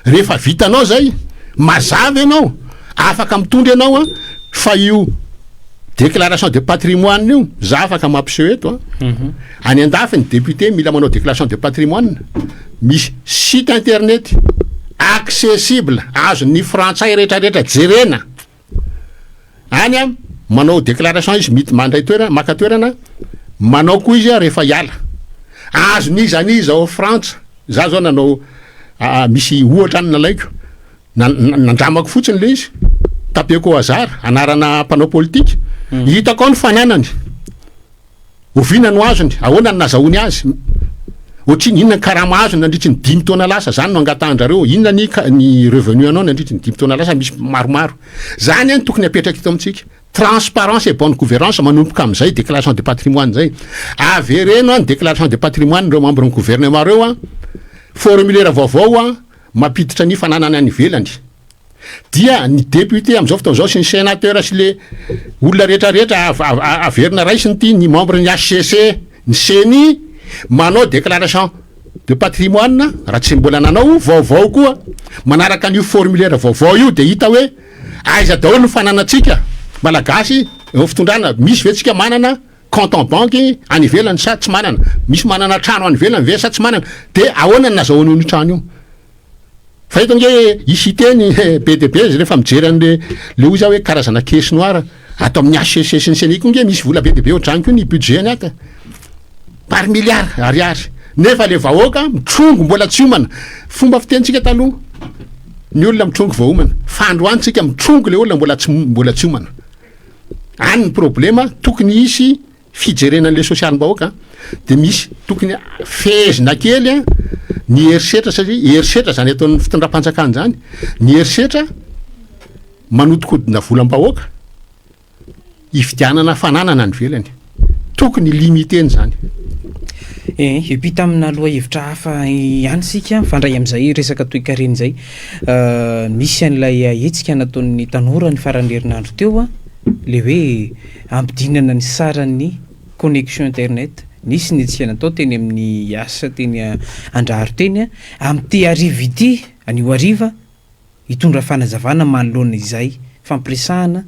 rehefa vitanao zay mazava ianao afaka mitondra ianao fa io déclaration de patrimoine io za afaka mampiseho eto any andafy ny député mila manao déclaration de patrimoine misy site internet accessible azon'ny frantsay rehetrarehetra jerena any manao déclaration izy mandray toerana maka toerana manao koa izy rehefa hiala azon'izy aniza ao frantsa za zao nanao misy ohatra any nalaiko nandramako fotsiny le izy tapeko au hasard anarana mpanao politique hitako ao ny fananany ovina no azony ahoana ny nazahoany azy ohatriny inona ny karama azony nandritry ny 5 taona lasa zany no angatahandrareo inona ny revenu anao nandritry ny 5 taona lasa misy maromaro zany any tokony apetraka ito amintsika transparence et bonne gouvernance manomboka am'izay déclaration de patrimoine zay avereno any déclaration de patrimoine reo membre ny gouvernement reo formulaire vaovao mampiditra ny fananany any velany dia ny député am'izao fotoana zao sy ny sénateur sy le olona rehetrarehetra averina raisiny ty ny membre ny HCC ny CENI manao déclaration de patrimoine raha tsy mbola nanao vaovao koa manaraka an'io formulaire vaovao io de hita hoe aiza daholo ny fananatsika malagasy eo fitondrana misy vetsika manana compte en banque any ivelany sa tsy manana misy manana trano any ivelany ve sa tsy manana de ahoana ny nazahoany io trano io fa eto nge isiteny be de be izy rehefa mijery an'le ozy hoe karazana caisse noire atao amin'ny HCC sy ny CENI koa nge misy vola be de be ohatrany koa ny budget-ny ata par milliard ariary nefa le vahoaka mitrongo mbola tsy homana fomba fitentsika taloha ny olona mitrongo vahoomana fa androantsika mitrongo le olona mbola tsy homana any ny problema tokony isy fijerenan'le sosialim-bahoaka de misy tokony fezina kely a ny herisetra satria herisetra zany ataon'ny fitondram-panjakana zany ny herisetra manodikodina volam-bahoaka ifidianana fananana ny velany tokony limiteny zany epita amina aloha hevitra hafa ihany sika mifandray am'izay resaka toe-karena zay misy an'ilay hetsika nataon'ny tanora ny faran'ny herinandro teo a le hoe ampidinana ny saran'ny connexion internet nisy ny etsika natao teny amin'ny asa teny andraro teny a am'ty arivo ity anio ariva hitondra fanazavana manoloana izay fampiresahana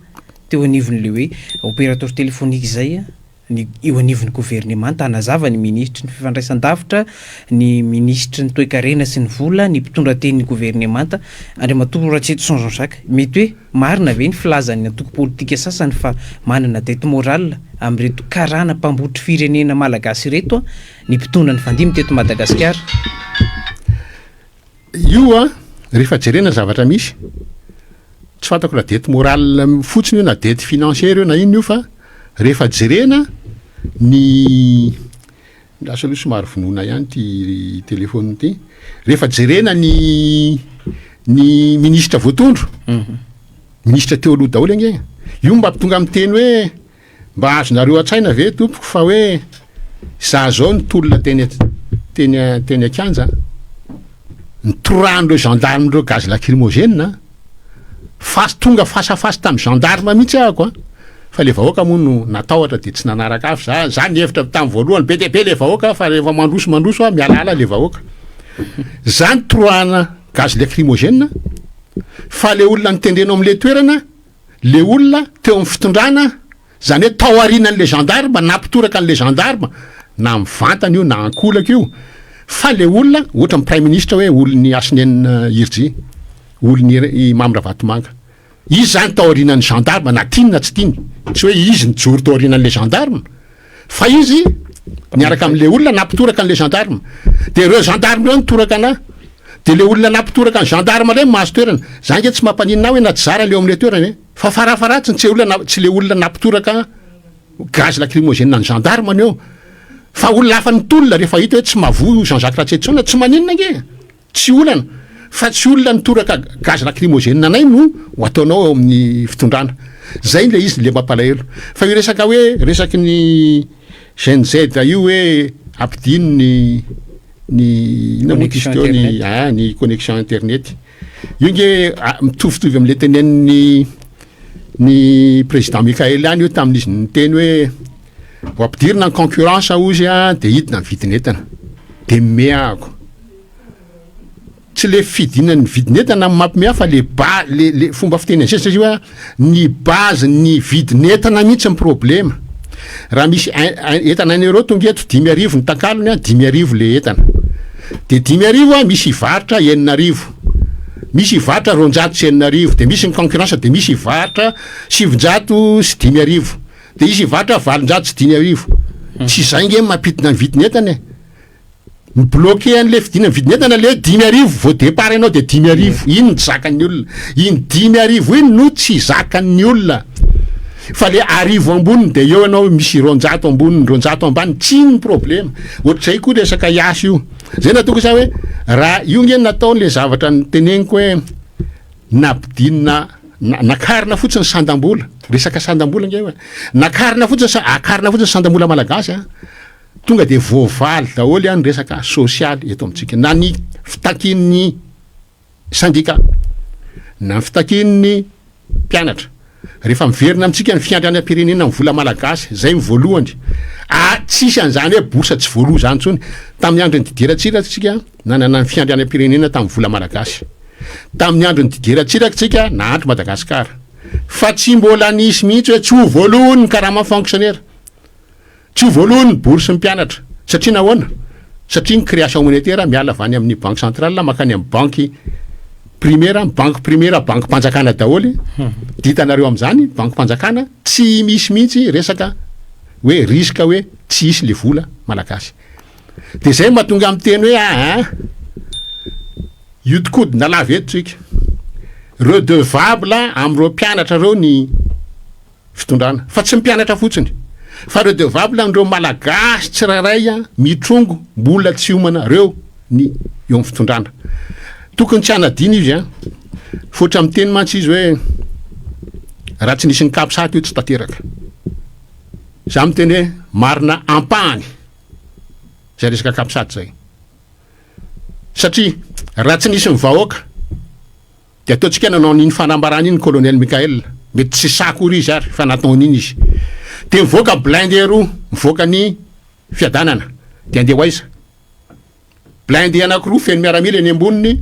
teo anivon'le hoe opérateur téléphonique zay a ny eo anivon'ny gouvernement anazava ny ministre ny fifandraisan-davitra ny ministre ny toe-karena sy ny vola ny mpitondra tenin'ny gouvernement Andriamatoa Ratseto Jean-Jacques mety hoe marina ve ny filazan'ny antoko politika sasany fa manana dette morale am'ireto karana mpambotry firenena malagasy reto ny mpitondra ny vandimy teto Madagasikara io a rehefa jerena zavatra misy tsy fantako la dette morale fotsiny io na dette financière io na ino io fa rehefa jerena ny lasa aloha somary vonoina ihany ty telefony ty rehefa jerena ny ministra voatondro ministra teo aloha daholo ange io mba mpitonga amin'ny teny hoe mba azonareo an-tsaina ve tompoko fa hoe za zao ny tolona teny akanja nitorandreo gendarme reo gaz lacrymogène fasy tonga fasafasy tamin'ny gendarme mihitsy ahako a fa le vahoaka moa no natahotra de tsy nanaraka avy za ny hevitra tamin'ny voalohany be de be le vahoaka fa rehefa mandroso a mialala le vahoaka za ny toroahana gaz lacrymogène fa le olona nitendrena am'le toerana le olona teo amin'ny fitondrana zany hoe tao arinan'le gendarme nampitoraka an'le gendarme na mivantana io na ankolaka io fa le olona ohatra amin'ny prime ministre hoe olony Asinenina Irji olony Mamra Vatomanga izy zany tao arinan'ny gendarme na tiany na tsy tiany tsy hoe izy nijoro tao arinan'le gendarme fa izy niaraka am'le olona nampitoraka an'le gendarme de reo gendarme reo nitoraka ana de le olona nampitoraka ny gendarme reny mahazo toerana zany ke tsy mampaninina hoe na tsy zara leo am'le toerana fa farafaratsiny tsy le olona nampitoraka gaz lacrymogène ny gendarme ny eo fa olona hafa nitolona rehefa hita hoe tsy mavoy Jean-Jacques Ratseto tsy maninina nge tsy olana fa tsy olona nitoraka gaz lacrymogène anay no ho ataonao eo amin'ny fitondrana zay le izy le mampalahelo fa io resaka hoe resaky ny GNZ io hoe ampidino ny connexion internet io nge mitovitovy am'le teneniny ny président Mikael any io tamin'izy niteny hoe ho ampidirina ny concurrence ozy a de hidina ny vidinetana de meako tsy le fidinany vidinetana mampimea fa le fomba fiteny zay satria hoe ny base ny vidinetana mihitsy ny problema raha misy entana any euro tonga eto 10,000 ny takalony a 10,000 le entana de 10,000 a misy ivaritra 9,000 misy ivaritra 200 sy 9,000 de misy ny concurrence de misy ivaritra 700 sy 10,000 de izy ivaritra 800 sy 10,000 tsy zay nge mampidina ny vidinetana mibloqué an'le fidina ny vidinetana le 10,000 vao départ ianao de 10,000 iny tsy zakan'ny olona iny 10,000 iny no tsy zakan'ny olona fa le arivo amboniny de eo ianao misy 200 amboniny 200 ambany tsy ny problema ohatr'izay koa resaka iasy io zay natoko sa hoe raha io nge nataon'le zavatra nyteneniko hoe nampidinina nakarina fotsiny sandam-bola resaka sandam-bola nge hoe nakarina fotsiny sandam-bola malagasy a tonga de voavaly daholo any resaka sosialy eto amintsika na ny fitakin'ny syndicat na ny fitakin'ny mpianatra rehefa miverina amintsika ny fiandrianam-pirenena ny vola malagasy zay ny voalohany tsisy an'zany hoe borsa tsy voaloha zany tsony tamin'ny andro ny Didier Ratsiraka nanana ny fiandrianam-pirenena tamin'ny vola malagasy tamin'ny andro ny Didier Ratsiraka nahandro Madagasikara fa tsy mbola nisy mihitsy hoe tsy ho voalohany ny karama fonctionnaire tsy ho voalohany ny bourse ny mpianatra satria nahoana satria ny création monétaire miala avany amin'ny banque centrale makany amin'ny banque primaire banque mpanjakana daholo ditanareo am'zany banque mpanjakana tsy misy mihitsy resaka hoe risque hoe tsy isy le vola malagasy de zay mahatonga amin'ny teny hoe iodikodina lava eto tsika redevable am'ireo mpianatra reo ny fitondrana fa tsy mpianatra fotsiny fa redevable am'ireo malagasy tsirairay mitrongo mbola tsy homana reo ny eo amin'ny fitondrana tokony tsy anadina izy foatra amin'ny teny mantsy izy hoe raha tsy nisy ny kapisaty io tsy tanteraka za miteny hoe marina ampahany zay resaka kapisaty zay satria raha tsy nisy ny vahoaka de ataontsika nanao n'iny fanambarana iny colonel Mikael mety tsy sakory izy ary fa nataon'iny izy de mivoaka blindé roa mivoaka ny fiadanana de andeha hoaiza blindé anankiroa feno miaramila eny amboniny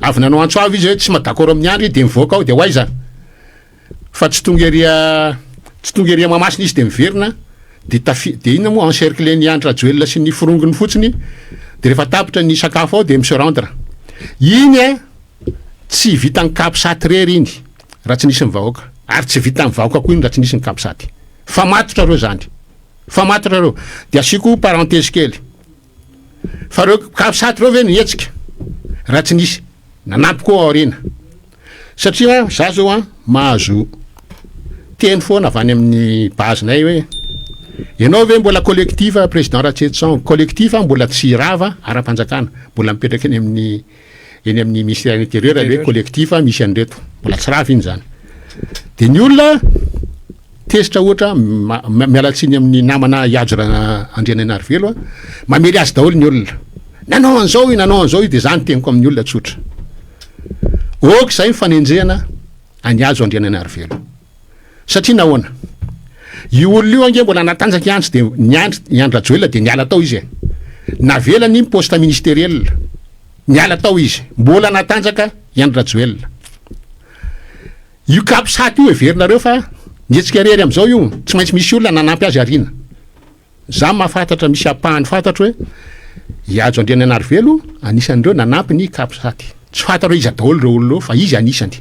avy nanao antsoavy izy hoe tsy madakoro amin'ny andry de mivoaka ao de hoaiza fa tsy tonga eria mamasina izy de miverina de inona moa encercler ny Andry Rajoelina sy ny forongony fotsiny de rehefa tapitra ny sakafo ao de se rendre iny tsy vita ny kapisaty rery iny raha tsy nisy ny vahoaka ary tsy vita ny vahoaka koa iny raha tsy nisy ny kapisaty fa matotra reo zany fa matotra reo de asiko parenthèse kely fa reo kapisaty reo ve nietsika raha tsy nisy nanampy koa aorina satria za zao mahazo teny foana avy any amin'ny bazinay hoe ianao ve mbola collectif président Ratsetsan collectif mbola tsy rava ara-panjakana mbola mipetraka eny amin'ny ministère intérieur hoe collectif misy an'ireto mbola tsy rava iny zany de ny olona tesitra ohatra mialatsiny amin'ny namana Iajora Andriananarivelo mamely azy daholo ny olona nanao an'izao de zany teniko amin'ny olona tsotra ok zay mifanenjehana any Azo Andriananarivelo satria nahoana io olona io ange mbola natanjaky antsy de ny Andry Rajoelina de niala tao izy navela ny poste ministériel niala tao izy mbola natanjaka Andry Rajoelina io kapisaty io everinareo fa nietsika rery am'izao io tsy maintsy misy olona nanampy azy arina za mahafantatra misy apahany fantatro hoe Iajro Andriananarivelo anisan'ireo nanampy ny kapisaty tsy fantaro izy daholo reo olona fa izy anisany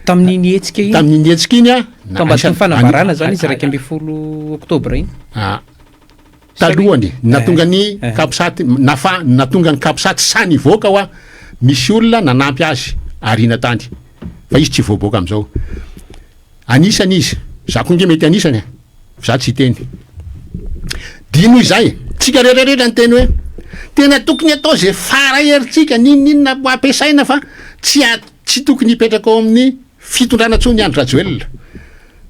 tamin'ny nietsika iny tamin'ny nietsika iny tambaty fanambarana zany izy 20 oktobra iny talohany natonga ny kapisaty natonga ny kapisaty sa nivoaka hoa misy olona nanampy azy arina tany fa izy tsy voaboaka am'izao anisany izy za konge mety anisany za tsy teny dino izay tsika rehetrarehetra ny teny hoe tena tokony atao zay fara heritsika ninina ampiasaina fa tsy tokony hipetraka ao amin'ny fitondrana tsony Andry Rajoelina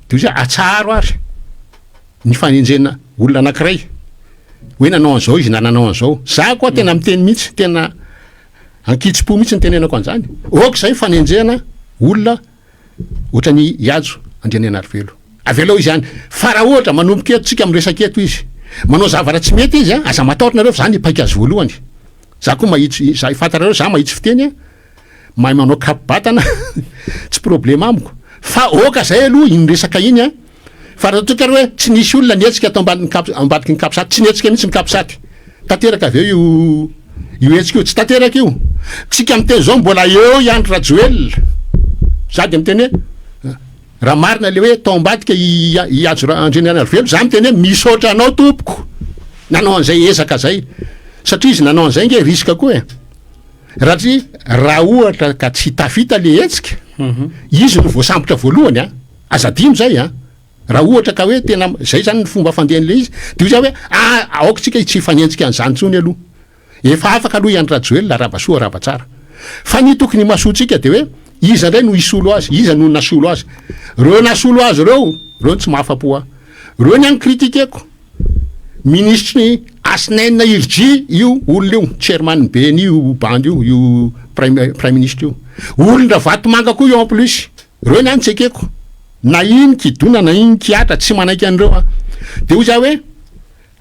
de io zay atsaro ary ny fanenjena olona anankiray hoe nanao an'izao izy na nanao an'izao za koa tena miteny mihitsy tena ankitsi-po mihitsy ny tenenako an'izany ok zay fanenjehana olona ohatrany Iajro Andriananarivelo avelao izy any fa raha ohatra manomboka eto tsika miresaka eto izy manao zavatra tsy mety izy aza mataotrinareo fa zany hipaika azy voalohany za koa mahitsy za fantarareo za mahitsy fiteny mahay manao kapibatana tsy problème amiko fa oka zay aloha iny resaka iny fa raha toka hoe tsy nisy olona nietsika atao ambadiky ny kapisaty tsy nietsika mihitsy ny kapisaty tanteraka aveo io etsika io tsy tanteraka io tsika miteny zao mbola eo Andry Rajoelina za de miteny hoe raha marina le hoe tao ambadika Iajro Andriananarivelo za miteny hoe misaotra anao tompoko nanao an'izay ezaka zay satria izy nanao an'izay nge risque koa raha ohatra ka tsy tafita le etsika izy no voasambotra voalohany azadimo zay raha ohatra ka hoe tena zay zany ny fomba fandehan'le izy de io zay hoe aokatsika tsy fanenjika an'izany tsony aloha efa afaka aloha Andry Rajoelina rabasoa rabatsara fa ny tokony masoatsika de hoe iza ndray no isolo azy iza no nasolo azy reo nasolo azy reo tsy mahafapo reo ny any kritikeko ministry Asnaine Irji io olona io chairman ben io band io prime ministre io olona vatomanga koa io en plus reo ny any tsekeko na iny kidona na iny kiatra tsy manaiky an'ireo de io za hoe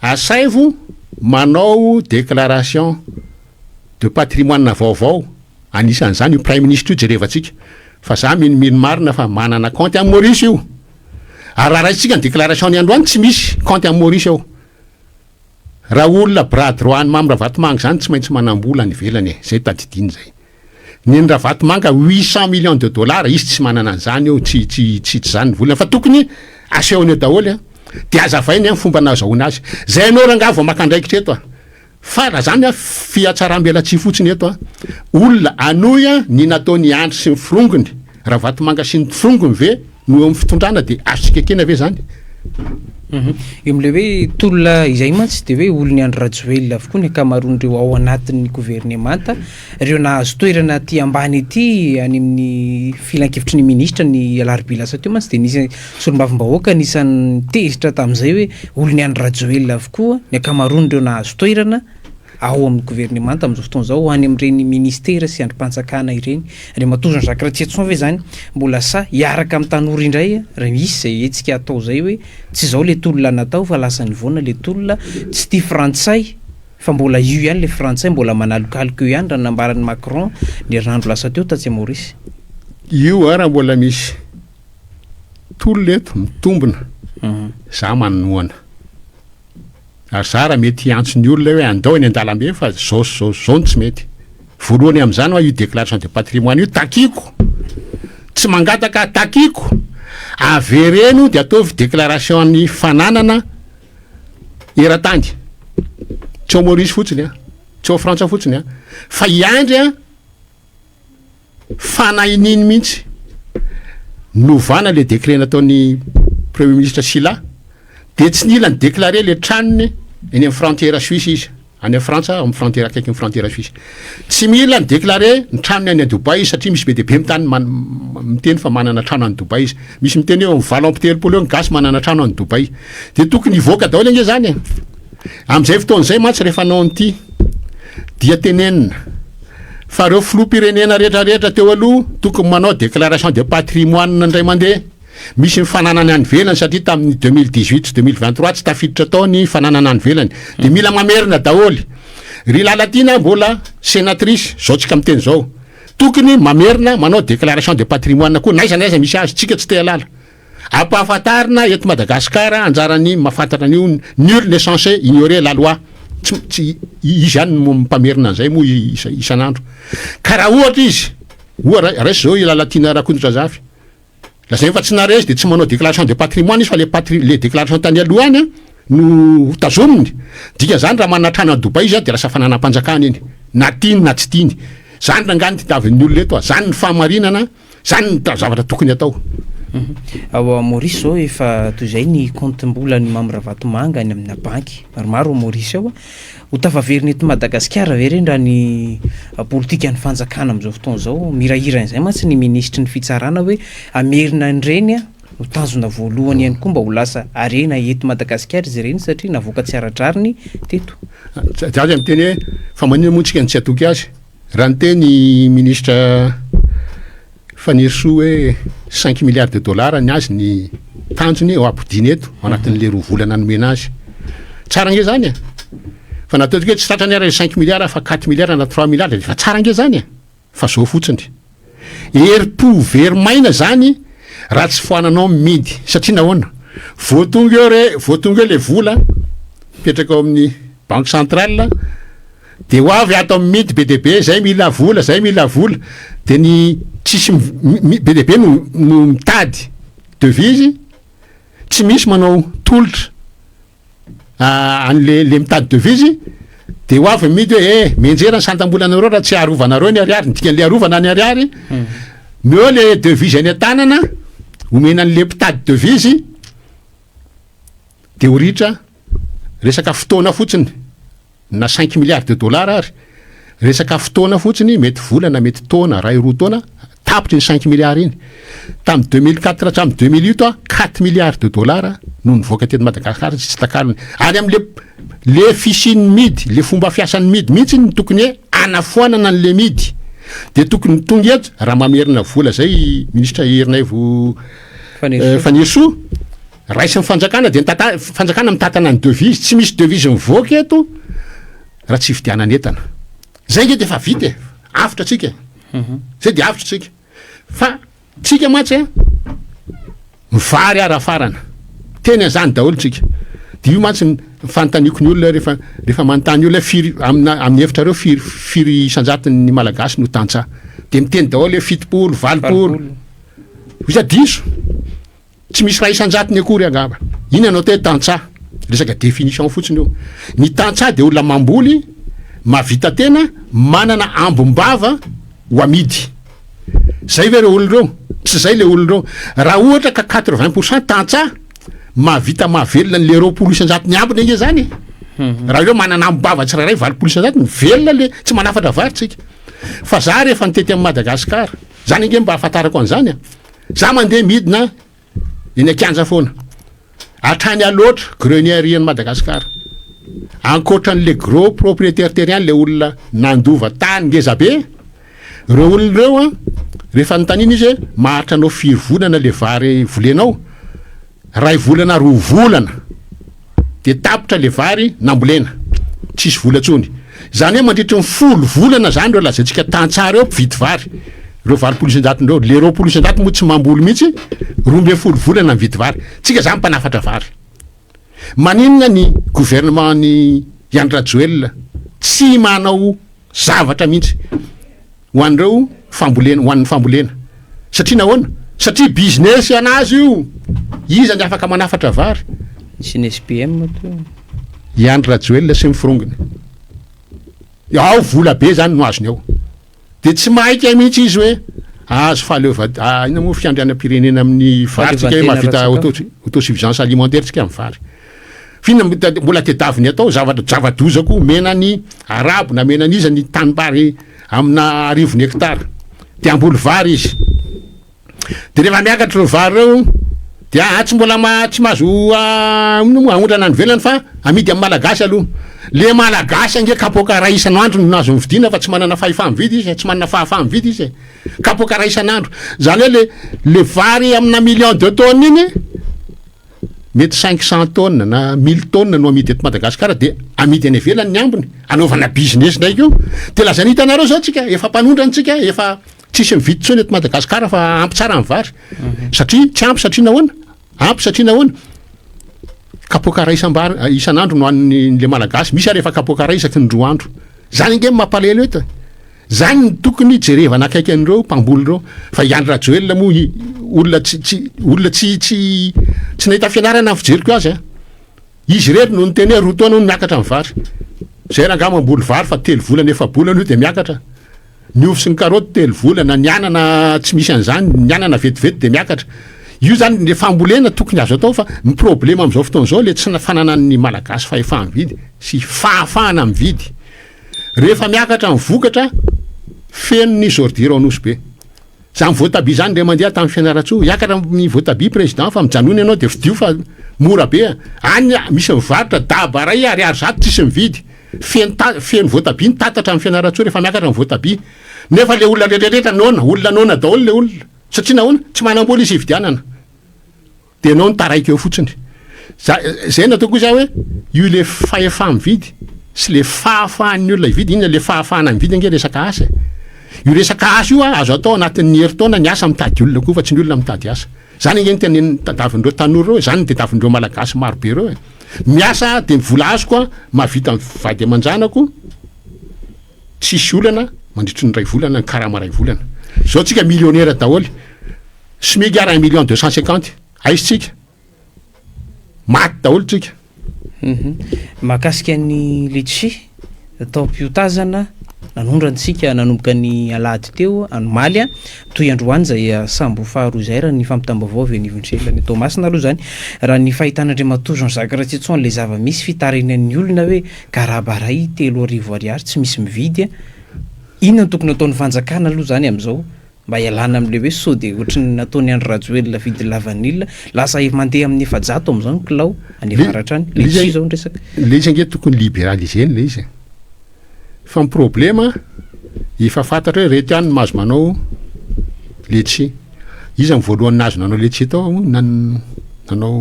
asaivo manao déclaration de patrimoine vaovao anisan'izany io prime ministre io jerevatsika fa za minomino marina fa manana compte amin'ny Maurice io ary raha raitsika ny déclaration ny androany tsy misy compte amin'ny Maurice ao raha olona bras droit ny mamy Ravatomanga zany tsy maintsy manambola ny velany zay tadidiny zay ny Ravatomanga 800 millions de dollars izy tsy manana an'izany eo tsy zany ny volana fa tokony asehony eo daholo de azavainy any fomba nazahoana azy zay anao raha ngavo makandraikitra eto a fa raha zany a fiatsaram-belatsy fotsiny eto a olona anoy a ny nataony andry sy ny firongony raha vatomanga sy ny firongony ve no amin'ny fitondrana de azotsikekena ve zany io am'le hoe tolona izay mantsy de hoe olo ny andro rajoely avokoa ny akamaroan'ireo ao anatin'ny gouvernemanta ireo nahazo toerana ty ambany ety any amin'ny filan-kevitry ny ministra ny alarobia lasa teo mantsy de nisy solombavom-bahoaka nisan'ny tezitra tamin'izay hoe olo ny andro rajoely avokoa ny akamaroan'ireo nahazo toerana ao amin'ny gouvernemanta amin'izao fotoana zao any amin'ireny ministera sy androm-panjakana ireny re matozany zakiraha tsy etson ve zany mbola sa hiaraka amin'ny tanora indray raha misy zay etsika atao zay hoe tsy zao le tolona natao fa lasa nivoana le tolona tsy tia frantsay fa mbola io ihany le frantsay mbola manalokaloka io ihany raha nambaran'ny Macron ny herinandro lasa teo tatsy Maurice io raha mbola misy tolona eto mitombona za manoana ary za raha mety antso ny olona hoe andao eny an-dalambe fa zao no tsy mety voalohany amin'izany hoa io déclaration de patrimoine io takiko tsy mangataka takiko avereno de ataovy déclaration ny fananana eran-tany tsy ao Maurice fotsiny a tsy ao Frantsa fotsiny a fa iandry a fanahininy mihitsy novana le décret nataony premier ministre Silla de tsy nila ny déclarer le tranony eny amin'ny frontière suisse izy any amin'ny Frantsa amin'ny frontière akaiky ny frontière suisse tsy mila ny déclarer ny tranony any a Dubai izy satria misy be de be mitany miteny fa manana trano any Dubai izy misy miteny eo valo amby telopolo eo ny gasy manana trano any Dubai de tokony hivoaka daholo ange zany am'izay fotoan'izay mantsy rehefa anao an'ity dia tenenina fa reo filoham-pirenena rehetrarehetra teo aloha tokony manao déclaration de patrimoine indray mandeha misy ny fananana any velany satria tamin'ny 2018 2023 tsy tafiditra tao ny fananana any velany de mila mamerina daholy ry Lalatina mbola sénatrice zao tsika miteny zao tokony mamerina manao déclaration de patrimoine koa naiza misy azy tsika tsy te halala ampahafantarina eto Madagasikara anjarany mahafantatra an'io nul n'est censé ignorer la loi tsy izy ihany mimpamerina an'izay moa isan'andro ka raha ohatra izy resy zao i Lalatina Rakotondra Zafy lazay fa tsy naresy de tsy manao déclaration de patrimoine izy fa le déclaration tany aloha any no tazominy dika zany raha manana trano a Dubai izy de lasa fananam-panjakana iny na tiany na tsy tiany zany rangany titavin'ny olona eto zany ny fahamarinana zany ny zavatra tokony atao ao Maurice zao efa toy izay ny compte-mbola ny Mamoravatomanga any amin'ny banky maromaro Maurice ao ho tafaverina eto Madagasikara ve reny raha ny politika ny fanjakana amin'izao fotoana zao mirahira izay mantsy ny ministry ny fitsarana hoe amerina an'ireny ho tanjona voalohany ihany koa mba ho lasa arena eto Madagasikara izy ireny satria navoaka tsy aradrariny teto jazy am'teny hoe fa manina moa tsika ny tsy atoky azy raha nyteny ministre Fanirso hoe 5 milliards de dollars ny azy ny tanjony ao ampidiny eto anatin'le 2 volana nomena azy tsara nge zany fa natao hoe tsy tratra ny ara 5 milliards fa 4 milliards na 3 milliards fa tsara nge zany fa zao fotsiny herim-po verimaina zany raha tsy foananao midy satria nahoana voatonga eo le vola mipetraka ao amin'ny banque centrale de ho avy ato amin'ny midy be de be zay mila vola de ny tsisy be de be no mitady devise tsy misy manao tolotra an'le mitady devise de ho avy midy hoe menjera ny santam-bolanareo raha tsy arovanareo ny ariary dikan'le arovana ny ariary meo le devise any an-tanana omena an'le mpitady devise de ho ritra resaka fotoana fotsiny na 5 milliards de dollars ary resaka fotoana fotsiny mety volana mety taona ray roa taona tapitry ny 5 milliards iny tamin'ny 2004 hatramin'ny 2008 4 milliards de dollars no nivoaka teto Madagasikara tsy takalony any am'le fisiny midy le fomba fiasan'ny midy mihitsy ny tokony hoe anafoanana an'le midy de tokony tonga eto raha mamerina vola zay ministra Herinaivo Fanirso raisy ny fanjakana de fanjakana mitatana ny devise tsy misy devise mivoaka eto raha tsy fidianana entana zay nge de fa vita afitra tsika zay de afitra tsika fa tsika mantsy mivary ara farana teny an'izany daholo tsika de io mantsy fantaniko ny olona rehefa manontany olona firy amin'ny hevitra reo firy isanjaton'ny malagasy no tantsa de miteny daholo hoe 7 valopolo iza diso tsy misy raha isanjatony akory angamba iny anao te tantsa resaka définition fotsiny io ny tantsa de olona mamboly mavita tena manana ambombava ho amidy zay ve reo olo reo tsy zay le olo reo raha ohatra ka 80% tantsa mavita mahavelona le 20% ny ambiny enge zany raha io manana ambombava tsirairay 20% mivelona le tsy manafatra varitsika fa za rehefa nitety amin'ny Madagasikara zany nge mba ahafantarako an'izany za mandeha midina eny Ankanja foana atrany aloatra grenier any Madagasikara ankoatran'le gros propriétaire terrien le olona nandova tany ngeza be reo olona reo rehefa nitaniny izy maharitra anao 4 volana le vary volenao 2 volana 2 volana de tapitra le vary nambolena tsisy vola-tsony zany hoe mandritra ny 10 volana zany reo lazaintsika tantsara eo mpividy vary reo vary 20% reo le 20% moa tsy mamboly mihitsy 12 volana mividy vary tsika zany mpanafatra vary maninona ny gouvernement ny Ian Rajoelina tsy manao zavatra mihitsy ho an'ireo fambolena ho an'ny fambolena satria nahoana satria business anazy io izy ny afaka manafatra vary sy ny SPM to Ian Rajoelina sy mifirongony ao vola be zany no azony ao de tsy maika mihitsy izy hoe azo fahaleova ina moa fiandrianam-pirenena amin'ny vary tsika hoe mahavita autosuffisance alimentaire tsika amin'ny vary fina mbola tedaviny atao zavadozako mena ny arabo na mena n'iza ny tanimbary amina 10 hectara de amboly vary izy de rehefa miakatra reo vary reo de tsy mbola tsy mahazo aondrana ny velany fa amidy amin'ny malagasy aloha le malagasy ange kapoka isan'andro no nazo mividina fa tsy manana fahefa-mividy izy tsy manana fahafa-mividy izy kapoka isan'andro zany hoe le vary amina million de tonnes iny mety 500 tonnes na 1000 tonnes no amidy eto Madagasikara de amidy any ivelany ny ambiny anaovana business ndraiky io de lazany hitanareo zao tsika efa mpanondrany efa tsisy mividy tsony eto Madagasikara fa ampy tsara amin'ny vary satria tsy ampy satria nahoana ampy satria nahoana kapokara isan'andro no an'le malagasy misy rehefa kapokara isaky ny 2 andro zany nge mampalahelo eto zany ny tokony jerevana akaiky an'ireo mpamboly reo fa Ian Rajoelina moa olona tsy nahita fianarana ny fijeriko azy izy reto no niteny hoe 2 taona no miakatra amin'ny vary zay raha nga mamboly vary fa 3 volana efa bolana io de miakatra ny ovy sy ny karoty 3 volana ny anana tsy misy an'izany ny anana vetivety de miakatra io zany le fambolena tokony azo atao fa ny problema am'izao fotoana zao le tsy fananan'ny malagasy fahefa-mividy sy fahafahana mividy rehefa miakatra ny vokatra feno ny ordure anosy be zany voatabia zany le mandeha tamin'ny fianaratsoa iakatra ny voatabia président fa mijanony ianao de vidio fa mora be any misy mivarotra dabaray ariary zato tsisy mividy feno voatabia ny tatatra amin'ny fianaratsoa rehefa miakatra ny voatabia nefa le olona rehetrarehetra olona nona daholo le olona satria nahoana tsy manambola izy hividianana de anao ny taraiky eo fotsiny zay nataoko za hoe io le fahefa-mividy sy le fahafahan'ny olona hividy iny le fahafahana mividy ange resaka asa io resaka asa io azo atao anatin'ny herintaona ny asa mitady olona koa fa tsy ny olona mitady asa zany nge nyteny tadavindreo tanora reo zany ny tedavindreo malagasy maro be reo miasa de mivola azoko mahavita vady aman-janako tsisy olana mandritry ny 2 volana ny karama 2 volana zao tsika millionnaire daholy SMIC 1 million 250 aizitsika maty daholo tsika mahakasika ny litchi taom-piotazana nanondransika nanomboka ny alady teo anomaly toy androany zay sambo faharoa zay raha ny fampitambavao avy anivontsela ny Tomasina aloha zany raha ny fahitan'Andriamantoza Zakaratsiatsoan le zava-misy fitarinan'ny olona hoe garabaray 3,000 ariary tsy misy mividy inona no tokony ataon'ny fanjakana aloha zany am'izao mba ialana am'le hoe sao de ohatrany nataony Andro Rajoelina vidy lavanila lasa mandeha amin'ny 700 am'izao ny kilao any avaratra any le izy zao ndresaka le izy ange tokony libéralisena le izy fa ny problema efa fantatra hoe reto ihany mahazo manao letchi izy amin'ny voalohany nazo nanao letchi tao nanao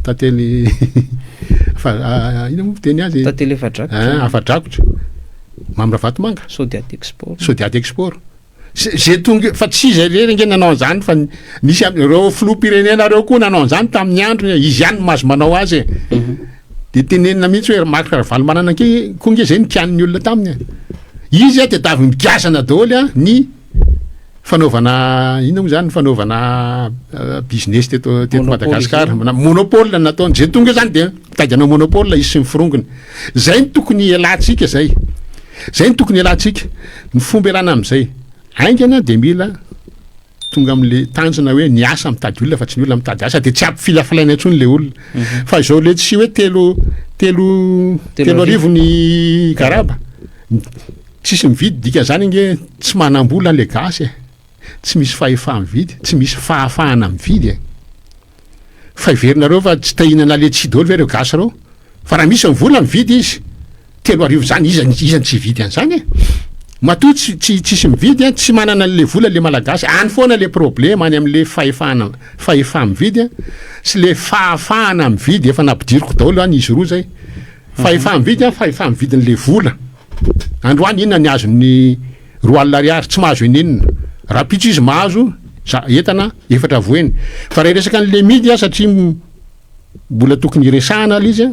tately ina moa teny azy tately afadrakotra Mamra Vatomanga Sodiaty Export Export zay tonga fa tsy izy rery nge nanao an'izany fa nisy reo filoham-pirenena reo koa nanao an'izany tamin'ny andro izy ihany mahazo manao azy de tenenina mihitsy hoe Marc Ravalomanana koa nge zay ny tian'ny olona taminy izy de davy mikiasana daholo ny fanaovana ina moa zany fanaovana business teto Madagasikara monopole nataony zay tonga zany de mitadiana monopole izy sy mifirongony zay ny tokony ialatsika zay ny tokony ialatsika ny fomba ialana am'izay aingana de mila tonga am'le tanjona hoe niasa mitady olona fa tsy ny olona mitady asa de tsy ampifilafalaina intsony le olona fa izao le tsy hoe telo arivo ny garaba tsisy mividy dika zany nge tsy manam-bola le gasy tsy misy fahefa mividy tsy misy fahafahana mividy fa iverinareo fa tsy tahinana le tsy dolo ve reo gasy reo fa raha misy vola mividy izy 3 arivo zany izany tsy vidy an'izany matoa tsisy mividy tsy manana le vola le malagasy any foana le problème any am'le fahefa mividy sy le fahafahana mividy efa nampidiriko daholo any izy roa zay fahefa mividin'le vola androany inona ny azony 2 alina ariary tsy mahazo inina raha pitso izy mahazo entana 4 voeny fa raha resaka an'le midy satria mbola tokony resahana izy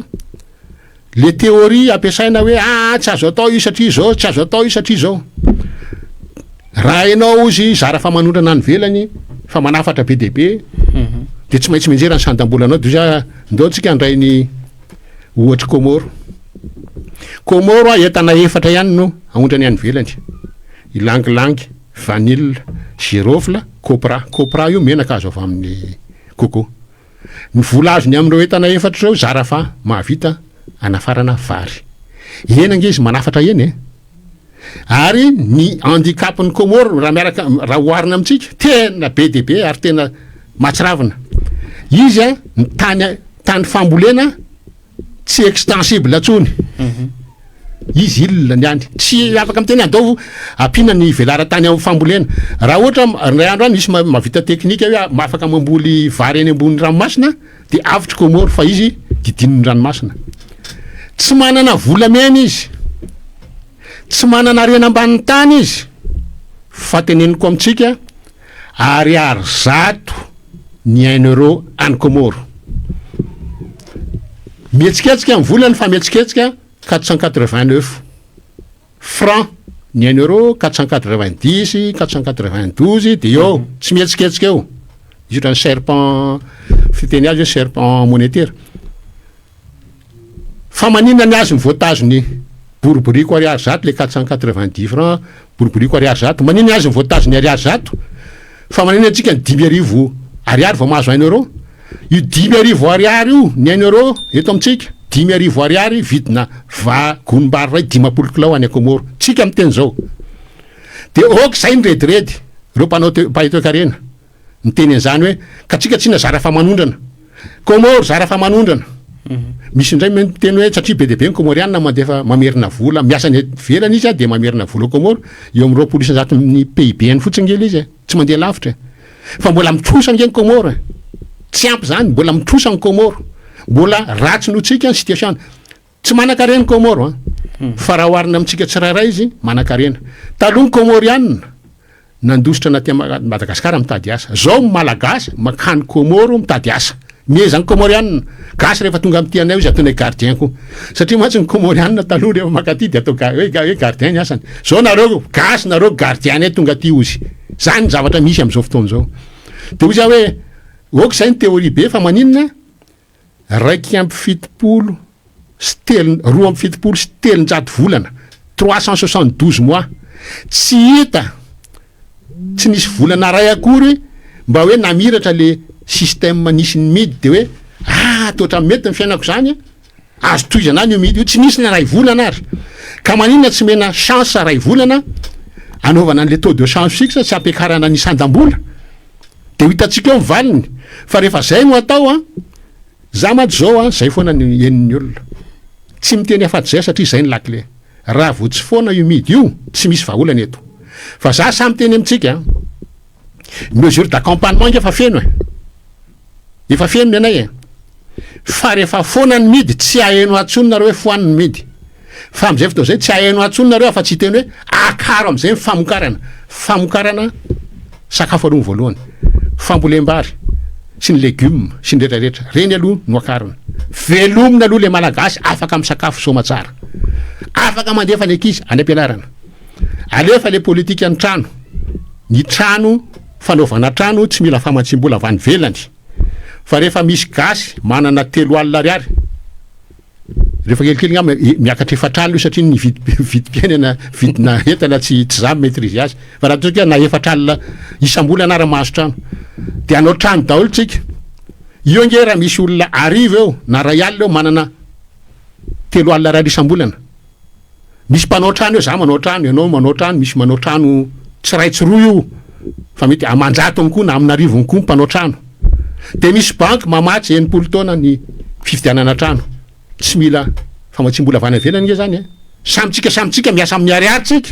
le théorie ampiasaina hoe tsy azo atao io satria zao tsy azo atao io satria zao raha ianao izy zara fa manondrana ny velany fa manafatra be deaibe de tsy maintsy menjera ny sandam-bolanao de ndao tsika andray ny ohatra Comore entana 4 ihany no aondrany any velany ilangilangy vanille girofle copra io menaka azo avy amin'ny coco ny vola azony am'ireo entana 4 reo zara fa mahavita anafarana vary enange izy manafatra eny ary ny handicapny Comore raha oharina amitsika tena be deaibe ary tena matsiravina izy ny tany fambolena tsy extensible atsony izy ilona any tsy afaka am'teny andao ampina ny velara-tany amin'ny fambolena raha ohatra ray andro any misy mavita teknika hoe mahafaka mamboly vary eny ambony ranomasina de avitry Comore fa izy didininy ranomasina tsy manana volamena izy tsy manana rena ambanin'ny tany izy fa teneniko amitsika 100 ny 1 euro any Comore mihetsiketsika amin'ny volany fa mihetsiketsika 489 francs ny 1 euro 490 492 de eo tsy mihetsiketsika eo izy ohatrany serpent fiteny azy hoe serpent monétaire fa maninona ny azy mivoatazony boriboriko 100 le 490 francs boriboriko 100 maninona azy mivoatazony 100 fa maninona antsika ny 10,000 ariary vao mahazo 1 euro io 10,000 ariary io ny 1 euro eto amitsika 10,000 ariary vidina gonim-bary ray 10 kilao any Comore tsika am'teny zao de ok zay ny rediredy reo mpahay-toe-karena ny teny an'izany hoe ka tsika tsy nazara fa manondrana Comore zara fa manondrana misy indray miteny hoe satria be deaibe ny Comoriana mandefa mamerina vola miasa ny velany izy de mamerina vola Comore eo amin'ny 20% ny PIB-ny fotsiny ngely izy tsy mandeha lavitra fa mbola mitrosa nge ny Comore tsy ampy zany mbola mitrosa ny Comore mbola ratsy no tsika ny situation tsy manan-karena Comore fa raha oharina amitsika tsirairay izy manan-karena taloha ny Comoriana nandositra anaty Madagasikara mitady asa zao malagasy makany Comore mitady asa miezany Comoriana gasy rehefa tonga amty anay izy ataonay gardien ko satria matsy ny Comoriana taloha rehefa makaty de atao hoe gardien ny asany zao nareo gasy nareo gardien tonga aty ozy zany ny zavatra misy am'izao fotoana zao de ozy hoe ok zay ny théorie be fa maninona 270 sy 370 volana 372 mois tsy hita tsy nisy volana ray akory mba hoe namiratra le système nisy ny midy de hoe toatra mety ny fiainako zany azo toizana any io midy io tsy nisy na ray volana ary ka maninona tsy mena chance ray volana anaovana an'le taux de chance fixe tsy ampiakarana ny sandam-bola de ho hitatsika eo mivaliny fa rehefa zay no atao za maty zao zay foana ny enin'ny olona tsy miteny afaty zay satria zay ny lakile raha vo tsy foana io midy io tsy misy vaholana eto fa za samy teny amitsika mesure d'accompagnement nge efa feno ny anay fa rehefa foana ny midy tsy aheno atsony nareo hoe foaniny midy fa am'izay fotao zay tsy aheno atsony nareo afa tsy teny hoe akaro am'izay famokarana sakafo aloha voalohany fambolem-bary sy ny legioma sy ny retraretra reny aloha no akarona velomina aloha le malagasy afaka amin'ny sakafo soma tsara afaka mandefa ny ankizy any am-pianarana alefa le politika ny trano ny trano fanaovana trano tsy mila famatsim-bola avany velany fa rehefa misy gasy manana 3 alina ariary rehefa kelikely ngamba miakatra efatralina io satria ny vidim-piainana vidina entana tsy zamy maîtrise azy fa raha toka na efatralina isam-bola anara mahazo trano de anao trano daholo tsika io nge raha misy olona ariva eo na ray alina eo manana 3 alina ariary isam-bolana misy mpanao trano eo za manao trano ianao manao trano misy manao trano tsy ray tsy roa io fa mety amanjato any koa na amina rivony koa mpanao trano de misy banky mamatsy 80 taona ny fividianana trano tsy mila famatsim-bola avana velany nge zany samitsika miasa amin'ny ariary tsika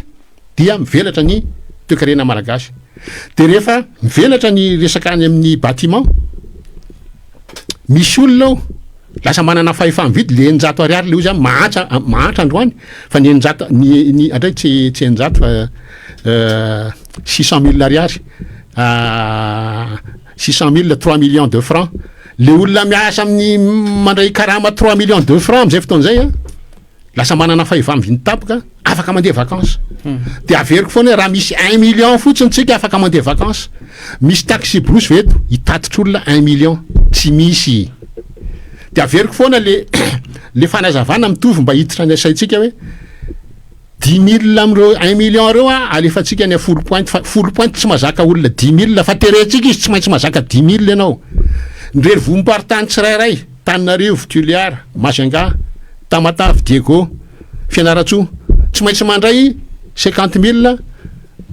dia mivelatra ny toekarena malagasy de rehefa mivelatra ny resaka any amin'ny bâtiment misy olona ao lasa manana fahefa-mividy le 900 ariary le io zany mahantra androany fa ny 900 ny andray tsy 900 fa 600 000 ariary 600 000 3 millions de francs le olona miasa amin'ny mandray karama 3 millions de francs am'izay fotoan'izay a lasa manana fahefa-mividy tapoka afaka mandeha vacances de averiko foana raha misy 1 million fotsiny tsika afaka mandeha vacances misy taxi brosy veto hitatitra olona 1 million tsy misy de averiko foana le fanazavana mitovy mba hiditra ny asaitsika hoe 10 000 amreo 1 million reo a alefatsika ny folo point fa folo point tsy mazaka olona 10 000 fa terentsika izy tsy maintsy mazaka 10 000 ianao ndrery vompartany tsirairay Tananarivo, Tuliara, Majunga, Tamatave, Diego, Fianaratsoa tsy maintsy mandray 50 000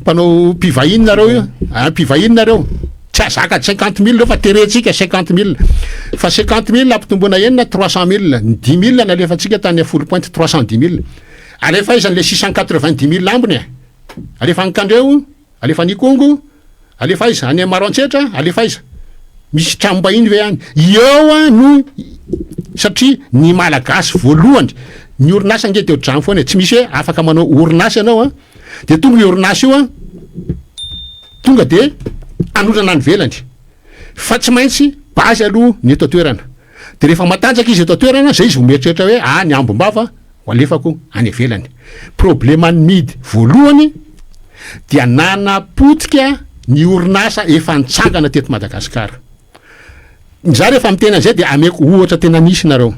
mpanao mpivahiny nareo io mpivahiny nareo tsy azaka 50 000 reo fa terentsika 50 000 fa 50 000 ampitombona enina 300 000 ny 10 000 nalefatsika tany folo point 310 000 alefa izany le 690 000 ambony alefa ankandreo alefa nikongo alefa iza any Maroantsetra alefa iza misy trambahiny ve any eo a no satria ny malagasy voalohany ny orinasa nge teo drano foana tsy misy hoe afaka manao orinasa ianao a de tonga orinasa io a tonga de anondrana ny velany fa tsy maintsy bazy aloha ny eto toerana de rehefa matanjaka izy eto toerana zay izy vomieritreritra hoe ny ambombava alefako any velany problemany midy voalohany dia nanapotika ny orinasa efa nitsangana teto Madagasikara za rehefa mitena zay de ameko ohatra tena nisy nareo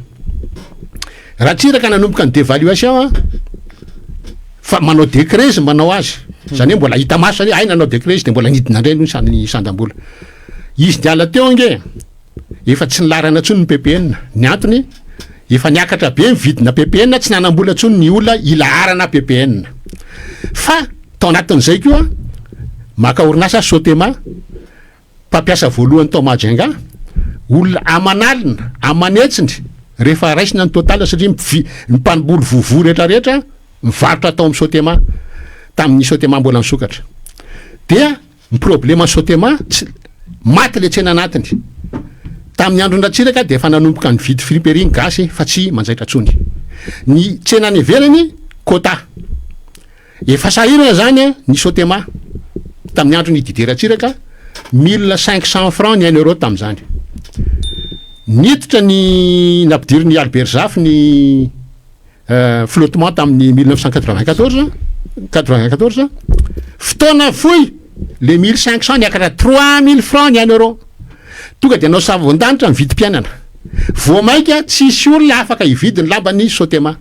raha tsiraka nanomboka ny dévaluation fa manao décret izy manao azy zany hoe mbola hita maso zany nanao décret izy de mbola nidina ndray ny sandam-bola izy diala teo nge efa tsy nilarana tsony ny PPN ny antony efa niakatra be mividina PPN tsy nanam-bola tsony ny olona ilaharana PPN fa tao anatin'izay koa maka orinasa Sotema mpampiasa voalohany tao Majunga olona amanalina amanetsiny rehefa raisina ny total satria ny mpanomboly vovo rehetrarehetra mivarotra tao amin'ny Sotema tamin'ny Sotema mbola misokatra dia ny problema Sotema maty le tsena anatiny tamin'ny andro ndratsiraka de efa nanomboka ny vidy friperie gasy fa tsy manjaitra tsony ny tsena ny velany quota efa sahirana zany ny Sotema tamin'ny andro ny dideratsiraka 1500 francs ny 1 euro tam'izany niditra ny napidiry ny Albert Zaf ny flottement tamin'ny 1994 fotoana foy le 1500 niakatra 3000 francs ny 1 euro tonga de anao savon-danitra ny vidim-piainana voamaika tsisy olona afaka hividy ny lambany Sotema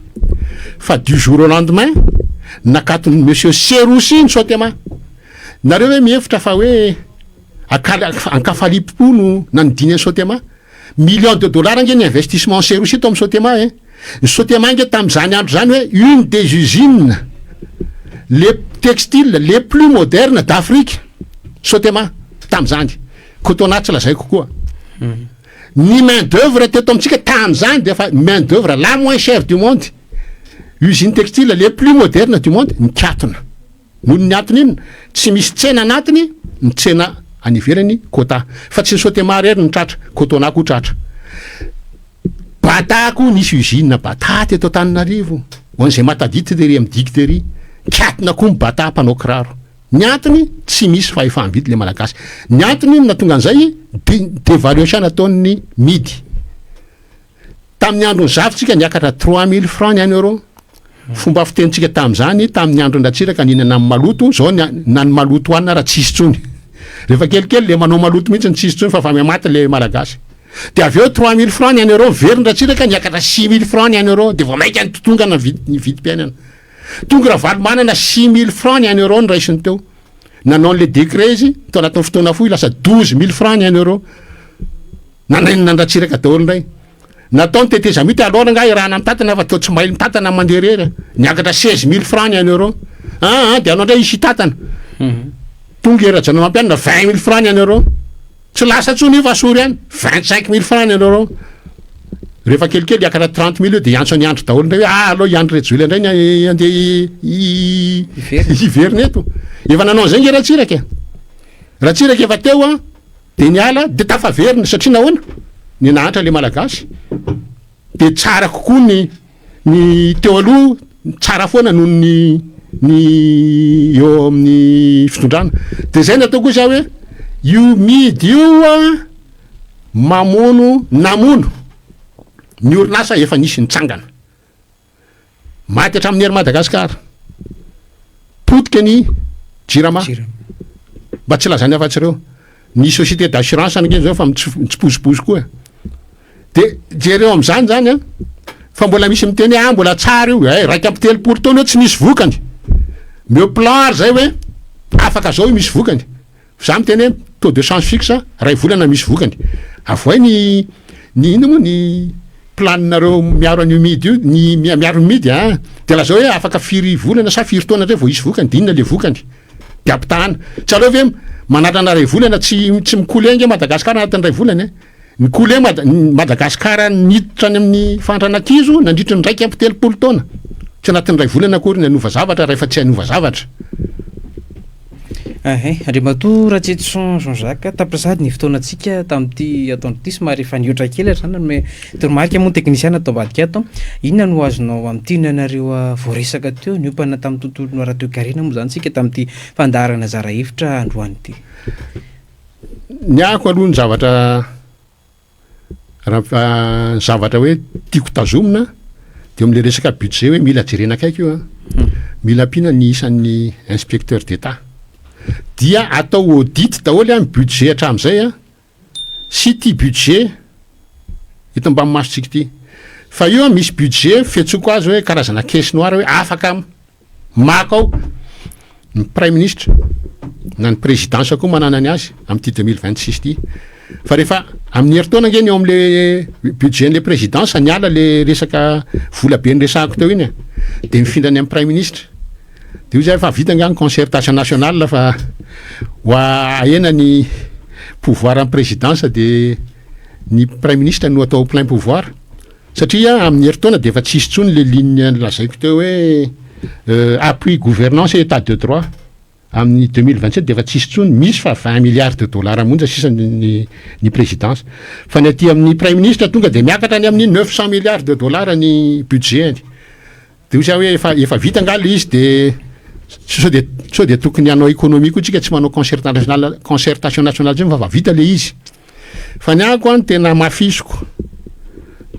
fa du jour au lendemain nakatony monsieur Seroussi ny Sotema nareo hoe mihevitra fa hoe ankafalipono nanodiny ny Sotema millions de dollars nge ny investissement Seroussi tao amin'ny Sotema ny Sotema nge tam'izany andro zany hoe une des usines les textiles les plus modernes d'Afrique Sotema tam'izany cotonnat tsy lazay kokoa ny main d'œuvre teto amitsika tam'izany de fa main d'œuvre la moins chère du monde usine textile les plus modernes du monde nikatona noho ny antony iny tsy misy tsena anatiny ny tsena anivelany quota fa tsy ny Sotema rery ny tratra cotonnat koa tratra Bata koa nisy usine Bata teto Antananarivo hoan'izay matadity tery amin'ny dicterie kiatina koa Bata mpanao kiraro ny antony tsy misy fahefa-mividy le malagasy ny antony natonga an'izay dévaluation nataon'ny midy tamin'ny androny zavitsika niakatra 3000 francs ny 1 euro fomba fitentsika tamin'izany tamin'ny andro Andratsiraka ninana amin'ny maloto zao nany maloto hoanina raha tsisy tsony rehefa kelikely le manao maloto mihitsy ny tsisy tsony fa mamaty le malagasy de avy eo 3000 francs ny euro veryndratsiraka niakatra 6000 francs ny euro de vao maika ny totongana ny vidim-piainana tonga raha valy manana 6000 francs ny euro ny raisiny teo nanao le décret izy tao anatin'ny fotoana fohy lasa 12000 francs ny euro nandratsiraka daholo ndray natao ny teteza mity alora nga irahana mitatana fa tao tsy mahay mitatana mandeha rery niakatra 16000 francs ny euro de anao ndray isy tatana tonga era-jana mampianina 20000 francs ny euro tsy lasa tsony fa sory any 25000 francs ny euro rehefa kelikely iakatra 30000 eo de iantso ny andro daholo ndray hoe aloha iandro rejoila ndray andeha iveriny eto efa nanao zay nge ratsiraka efa teo de niala de tafaveriny satria nahoana ny nahatra le malagasy de tsara kokoa ny teo aloha tsara foana noho ny eo amin'ny fitondrana de zay natao koa za hoe io midy io namono ny orinasa efa nisy nitsangana maty hatramin'ny ery Madagasikara potika ny jirama mba tsy lazany afa-tsy reo ny société d'assurance anakeny zao fa mitsipozipozy koa de jereo am'zany zany fa mbola misy miteny mbola tsara io raiky ampy 3 taona eo tsy misy vokany meo plan ary zay hoe afaka zao io misy vokany za miteny hoe taux de change fixe ray volana misy vokany avoay ny ino moa ny planinareo miaro an'io midy io ny miaro midy de lazao hoe afaka 4 volana sa 4 taona zay vao isy vokany de inona le vokany de ampitahana tsy aleo ve manatana ray volana tsy mikolengy Madagasikara anatin'ny ray volany ny kole Madagasikara niditra any amin'ny fandranakizo nandritra ny raiky ampy 3 taona tsy anatin'ny ray volana akory ny anova zavatra rehefa tsy anova zavatra Andriamato Ratsetson Jean-Jacques tapirazady ny fotoanantsika tamin'ity ataon'ity somary efa niotra kely zany me toromarika moa teknisiana atao vadika ato inona no azonao amin'ny tinanareo voaresaka teo niompana tamin'ny tontolo radio karena moa zany tsika tamin'ity fandarana zara hevitra androany ity ny ako aloha ny zavatra hoe tiako tazomina de am'le resaka budget hoe mila jerena akaiky io mila ampina ny isan'ny inspecteur d'état dia atao audit daholo amin'ny budget hatramin'izay sy ty budget eto mba masotsika ity fa io misy budget fetsoko azy hoe karazana caisse noire hoe afaka maka ao ny prime ministre na ny présidence koa manana ny azy amin'ty 2026 ty fa rehefa amin'ny herintaona ngeny eo am'le budgetn'le présidence niala le resaka vola be ny resahako teo iny de mifindrany amin'ny prime ministre de io zay fa vita nga ny concertation nationale fa hoa ahena ny pouvoir amin'ny présidence de ny prime ministre no atao plein pouvoir satria amin'ny herintaona de efa tsisy tsony le ligne lazaiko teo hoe appui gouvernance et état de droit amin'ny 2027 de efa tsisy tsony misy fa 20 milliards de dollars monja sisa ny présidence fa ny aty amin'ny prime ministre tonga de miakatra ny amin'ny 900 milliards de dollars ny budget de io za hoe efa vita nga le izy de sao de tokony hanao économie koa tsika tsy manao concertation nationale zay fa vita le izy fa ny ako ny tena mafisoko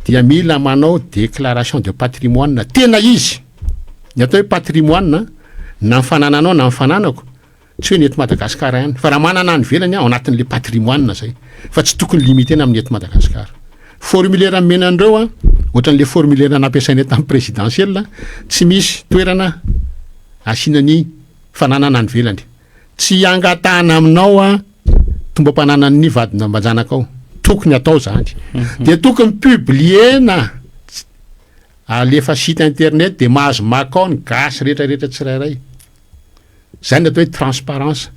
dia mila manao déclaration de patrimoine tena izy ny atao hoe patrimoine na mifanananao na mifananako tsy hoe ny eto Madagasikara ihany fa raha manana ny velany ao anatin'le patrimoine zay fa tsy tokony limitena amin'ny eto Madagasikara formulaire menandreo ohatran'le formulaire nampiasainy tamin'ny présidentielle tsy misy toerana asinany fananana ny velany tsy angatahana aminao tombam-pananany vadina mbanjanaka ao tokony atao zany de tokony publiena alefa site internet de mahazo maka ao ny gasy rehetrarehetra tsirairay zany atao hoe transparence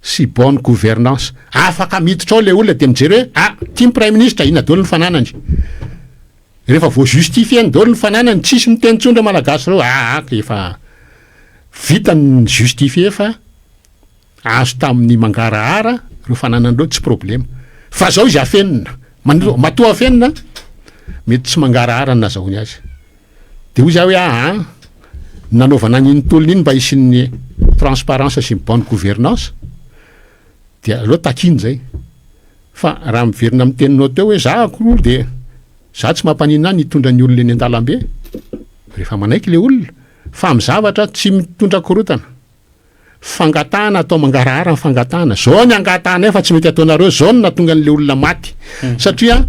sy bonne gouvernance afaka miditra ao le olona de mijery hoe ty prime ministre ina daholo ny fananany rehefa vo justifieny daholo ny fananany tsisy mitenitsondra malagasy reo efa vita ny justifié fa azo tamin'ny mangarahara reo fananan'ireo tsy problème fa zao izy afenina matoa afenina mety tsy mangarahara ny nazahoany azy de hoy za hoe nanaovana n'iny tolony iny mba isin'ny transparence sy bonne gouvernance de aloha takiny zay fa raha miverina amin'ny teninao teo hoe za akolo de za tsy mampanina ny hitondra ny olona eny an-dalambe rehefa manaiky le olona fa mizavatra tsy mitondra korotana fangatahana atao mangarahara fangatahana zao ny angatahana efa tsy mety ataonareo zao no natonga n'le olona maty satria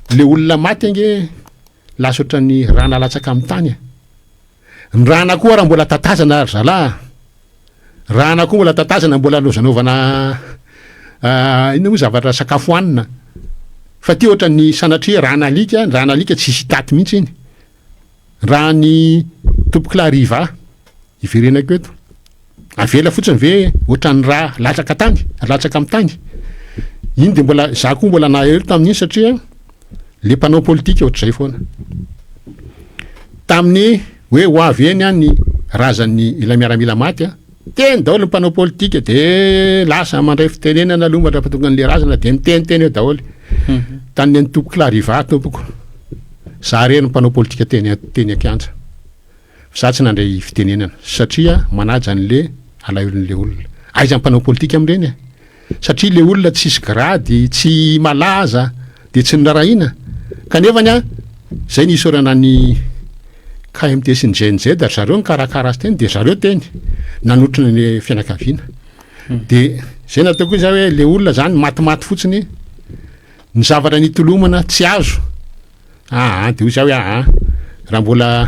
le olona maty ange lasa oatra ny rana latsaka amin'ny tany ny rana koa raha mbola tatazana ry zalahy rana koa mbola tatazana mbola lozanaovana ino moa zavatra sakafo hanina fa ty oatra ny sanatria rana alika tsy hisy taty mihitsy iny raha ny tompoky riva iverenako eto avela fotsiny ve ohatran'ny raha latsaka amin'ny tany iny de mbola za koa mbola nahery tamin'iny satria le mpanao politika ohatr'izay foana tamin'ny hoe ho avy eny any razan'ny ila miaramila maty teny daholo ny mpanao politika de lasa mandray fitenenana aloha mandrapatonga an'le razana de miteniteny eo daholo tany ny tompoky riva tompoko za reny mpanao politika teny akianja za tsy nandray fitenenana satria manaja an'le alaolon'le olona aiza mpanao politika am'ireny satria le olona tsisy grady tsy malaza de tsy nirarahina kanefany zay ny isorana ny KMT sy ny GNZ ary zareo ny karakara azy teny de zareo teny nanotrina ny fianakaviana de zay natao koa za hoe le olona zany matimaty fotsiny ny zavatra nitolomana tsy azo de ho za hoe raha mbola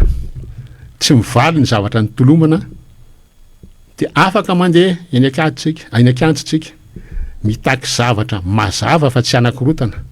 tsy mivaly ny zavatra nitolomana de afaka mandeha eny akiantsika mitaky zavatra mazava fa tsy anakorotana